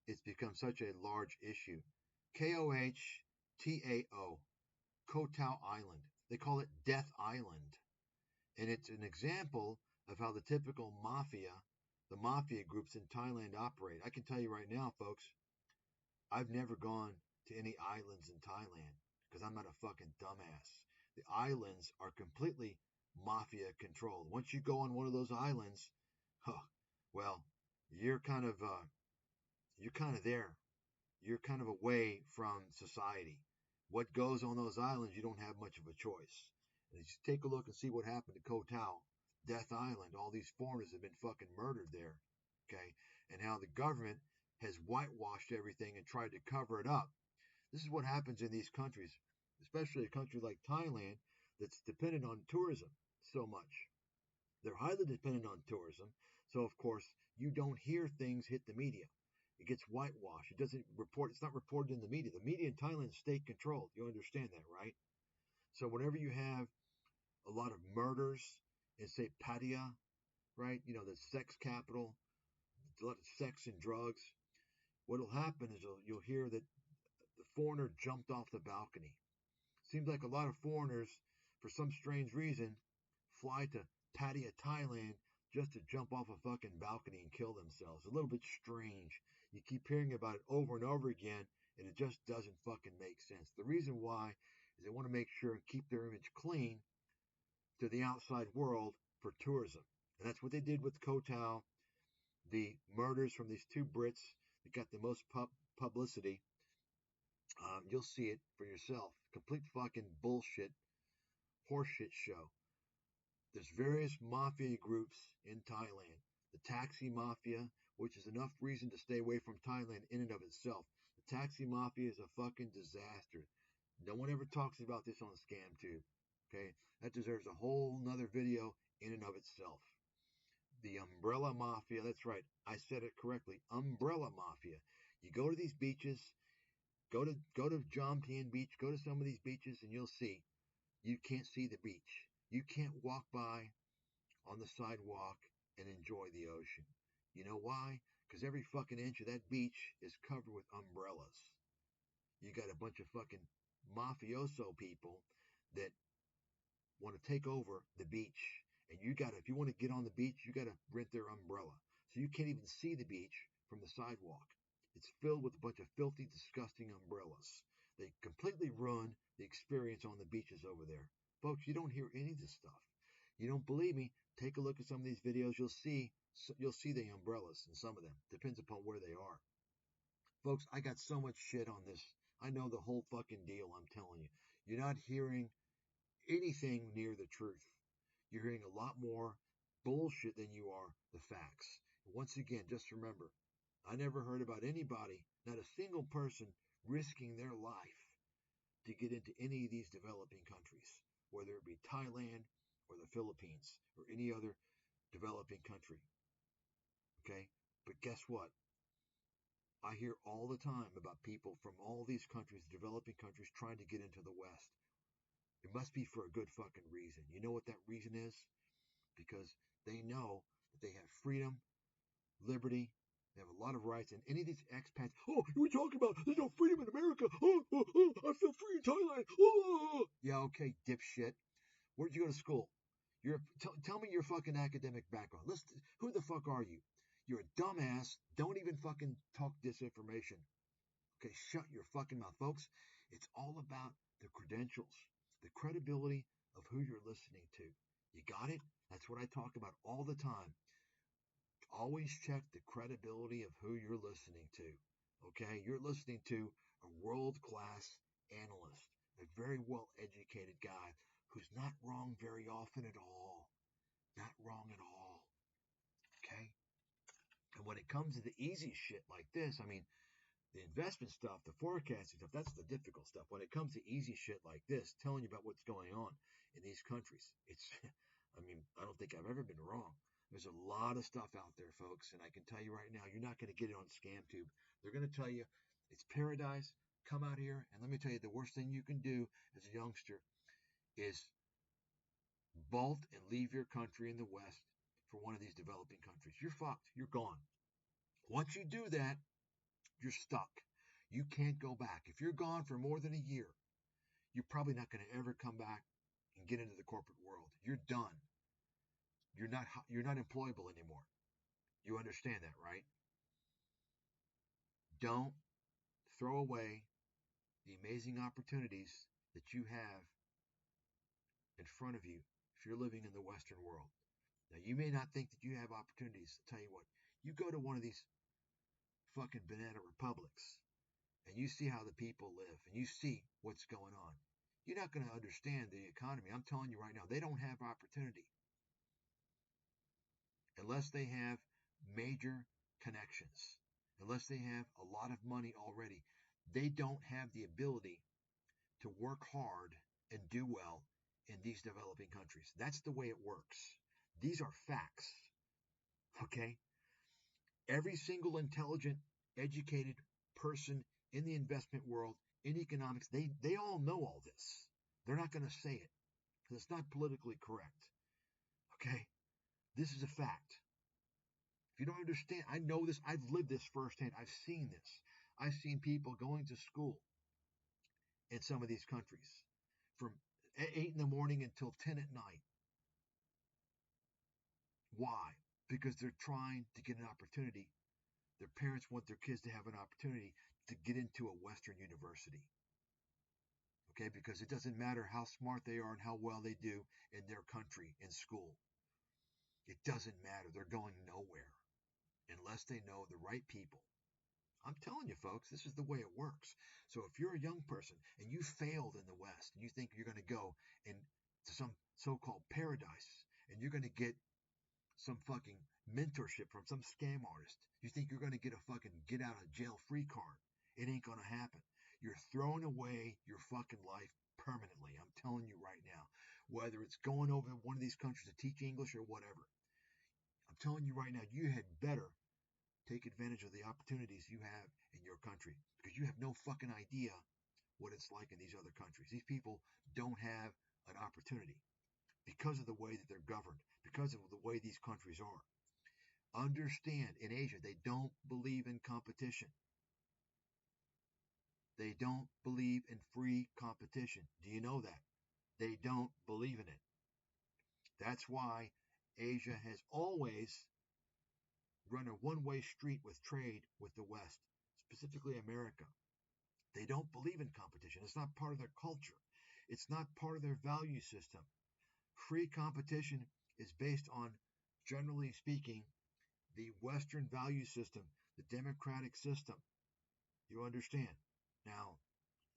It's become such a large issue. Kohtao, Koh Tao Island. They call it Death Island. And it's an example of how the typical the mafia groups in Thailand operate. I can tell you right now, folks, I've never gone to any islands in Thailand because I'm not a fucking dumbass. The islands are completely mafia controlled. Once you go on one of those islands, well, you're kind of there. You're kind of away from society. What goes on those islands, you don't have much of a choice. And just take a look and see what happened to Koh Tao, Death Island. All these foreigners have been fucking murdered there. Okay? And how the government has whitewashed everything and tried to cover it up. This is what happens in these countries, especially a country like Thailand that's dependent on tourism so much. They're highly dependent on tourism. So, of course, you don't hear things hit the media. It gets whitewashed. It doesn't report. It's not reported in the media. The media in Thailand is state controlled. You understand that, right? So whenever you have a lot of murders in, say, Pattaya, right? The sex capital, a lot of sex and drugs. What'll happen is you'll hear that the foreigner jumped off the balcony. Seems like a lot of foreigners, for some strange reason, fly to Pattaya, Thailand, just to jump off a fucking balcony and kill themselves. A little bit strange. You keep hearing about it over and over again, and it just doesn't fucking make sense. The reason why is they want to make sure and keep their image clean to the outside world for tourism. And that's what they did with Kotal, the murders from these two Brits that got the most publicity. You'll see it for yourself. Complete fucking bullshit, horseshit show. There's various mafia groups in Thailand. The taxi mafia, which is enough reason to stay away from Thailand in and of itself. The taxi mafia is a fucking disaster. No one ever talks about this on ScamTube. Okay, that deserves a whole nother video in and of itself. The umbrella mafia, that's right, I said it correctly, umbrella mafia. You go to these beaches, go to Jomtien Beach, go to some of these beaches, and you'll see you can't see the beach. You can't walk by on the sidewalk and enjoy the ocean. You know why? Because every fucking inch of that beach is covered with umbrellas. You got a bunch of fucking mafioso people that want to take over the beach. And you gotta, if you want to get on the beach, you gotta rent their umbrella. So you can't even see the beach from the sidewalk. It's filled with a bunch of filthy, disgusting umbrellas. They completely ruin the experience on the beaches over there. Folks, you don't hear any of this stuff. You don't believe me? Take a look at some of these videos. You'll see the umbrellas in some of them. Depends upon where they are. Folks, I got so much shit on this. I know the whole fucking deal, I'm telling you. You're not hearing anything near the truth. You're hearing a lot more bullshit than you are the facts. Once again, just remember, I never heard about anybody, not a single person, risking their life to get into any of these developing countries, whether it be Thailand or the Philippines or any other developing country. Okay? But guess what? I hear all the time about people from all these countries, developing countries, trying to get into the West. It must be for a good fucking reason. You know what that reason is? Because they know that they have freedom, liberty, they have a lot of rights, and any of these expats, oh, we're talking about there's no freedom in America. I feel free in Thailand. Yeah, okay, dipshit. Where'd you go to school? Tell me your fucking academic background. Who the fuck are you? You're a dumbass. Don't even fucking talk disinformation. Okay, shut your fucking mouth, folks. It's all about the credentials, the credibility of who you're listening to. You got it? That's what I talk about all the time. Always check the credibility of who you're listening to. Okay? You're listening to a world-class analyst, a very well-educated guy who's not wrong very often at all. Not wrong at all. Okay? And when it comes to the easy shit like this, I mean, the investment stuff, the forecasting stuff, that's the difficult stuff. When it comes to easy shit like this, telling you about what's going on in these countries, I mean, I don't think I've ever been wrong. There's a lot of stuff out there, folks, and I can tell you right now, you're not going to get it on ScamTube. They're going to tell you it's paradise. Come out here, and let me tell you, the worst thing you can do as a youngster is bolt and leave your country in the West for one of these developing countries. You're fucked. You're gone. Once you do that, you're stuck. You can't go back. If you're gone for more than a year, you're probably not going to ever come back and get into the corporate world. You're done. You're not employable anymore. You understand that, right? Don't throw away the amazing opportunities that you have in front of you if you're living in the Western world. Now, you may not think that you have opportunities. I'll tell you what, you go to one of these fucking banana republics and you see how the people live and you see what's going on. You're not going to understand the economy. I'm telling you right now, they don't have opportunity unless they have major connections, unless they have a lot of money already. They don't have the ability to work hard and do well in these developing countries. That's the way it works. These are facts. Okay? Every single intelligent, educated person in the investment world, in economics, they all know all this. They're not going to say it because it's not politically correct. Okay? This is a fact. If you don't understand, I know this. I've lived this firsthand. I've seen this. I've seen people going to school in some of these countries from 8 in the morning until 10 at night. Why? Because they're trying to get an opportunity. Their parents want their kids to have an opportunity to get into a Western university. Okay? Because it doesn't matter how smart they are and how well they do in their country in school. It doesn't matter. They're going nowhere unless they know the right people. I'm telling you, folks, this is the way it works. So if you're a young person and you failed in the West and you think you're going to go into some so-called paradise and you're going to get some fucking mentorship from some scam artist, you think you're going to get a fucking get out of jail free card, it ain't going to happen. You're throwing away your fucking life permanently. I'm telling you right now, whether it's going over to one of these countries to teach English or whatever, I'm telling you right now, you had better take advantage of the opportunities you have in your country, because you have no fucking idea what it's like in these other countries. These people don't have an opportunity because of the way that they're governed, because of the way these countries are. Understand, in Asia, they don't believe in competition. They don't believe in free competition. Do you know that? They don't believe in it. That's why Asia has always run a one-way street with trade with the West, specifically America. They don't believe in competition. It's not part of their culture. It's not part of their value system. Free competition is based on, generally speaking, the Western value system, the democratic system. You understand? Now,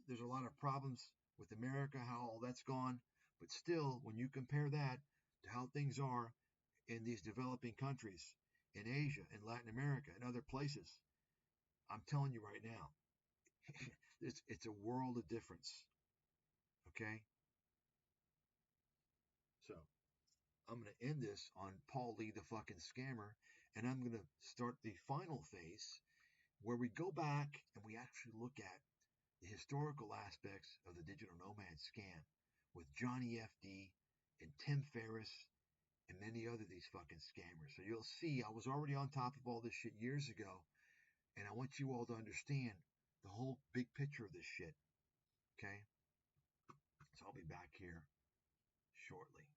there's a lot of problems with America, how all that's gone, but still, when you compare that to how things are in these developing countries, in Asia, in Latin America, and other places, I'm telling you right now, it's a world of difference. Okay? So, I'm going to end this on Paul Lee, the fucking scammer, and I'm going to start the final phase where we go back and we actually look at the historical aspects of the digital nomad scam with Johnny FD and Tim Ferriss and many other these fucking scammers. So you'll see I was already on top of all this shit years ago, and I want you all to understand the whole big picture of this shit. Okay? So I'll be back here shortly.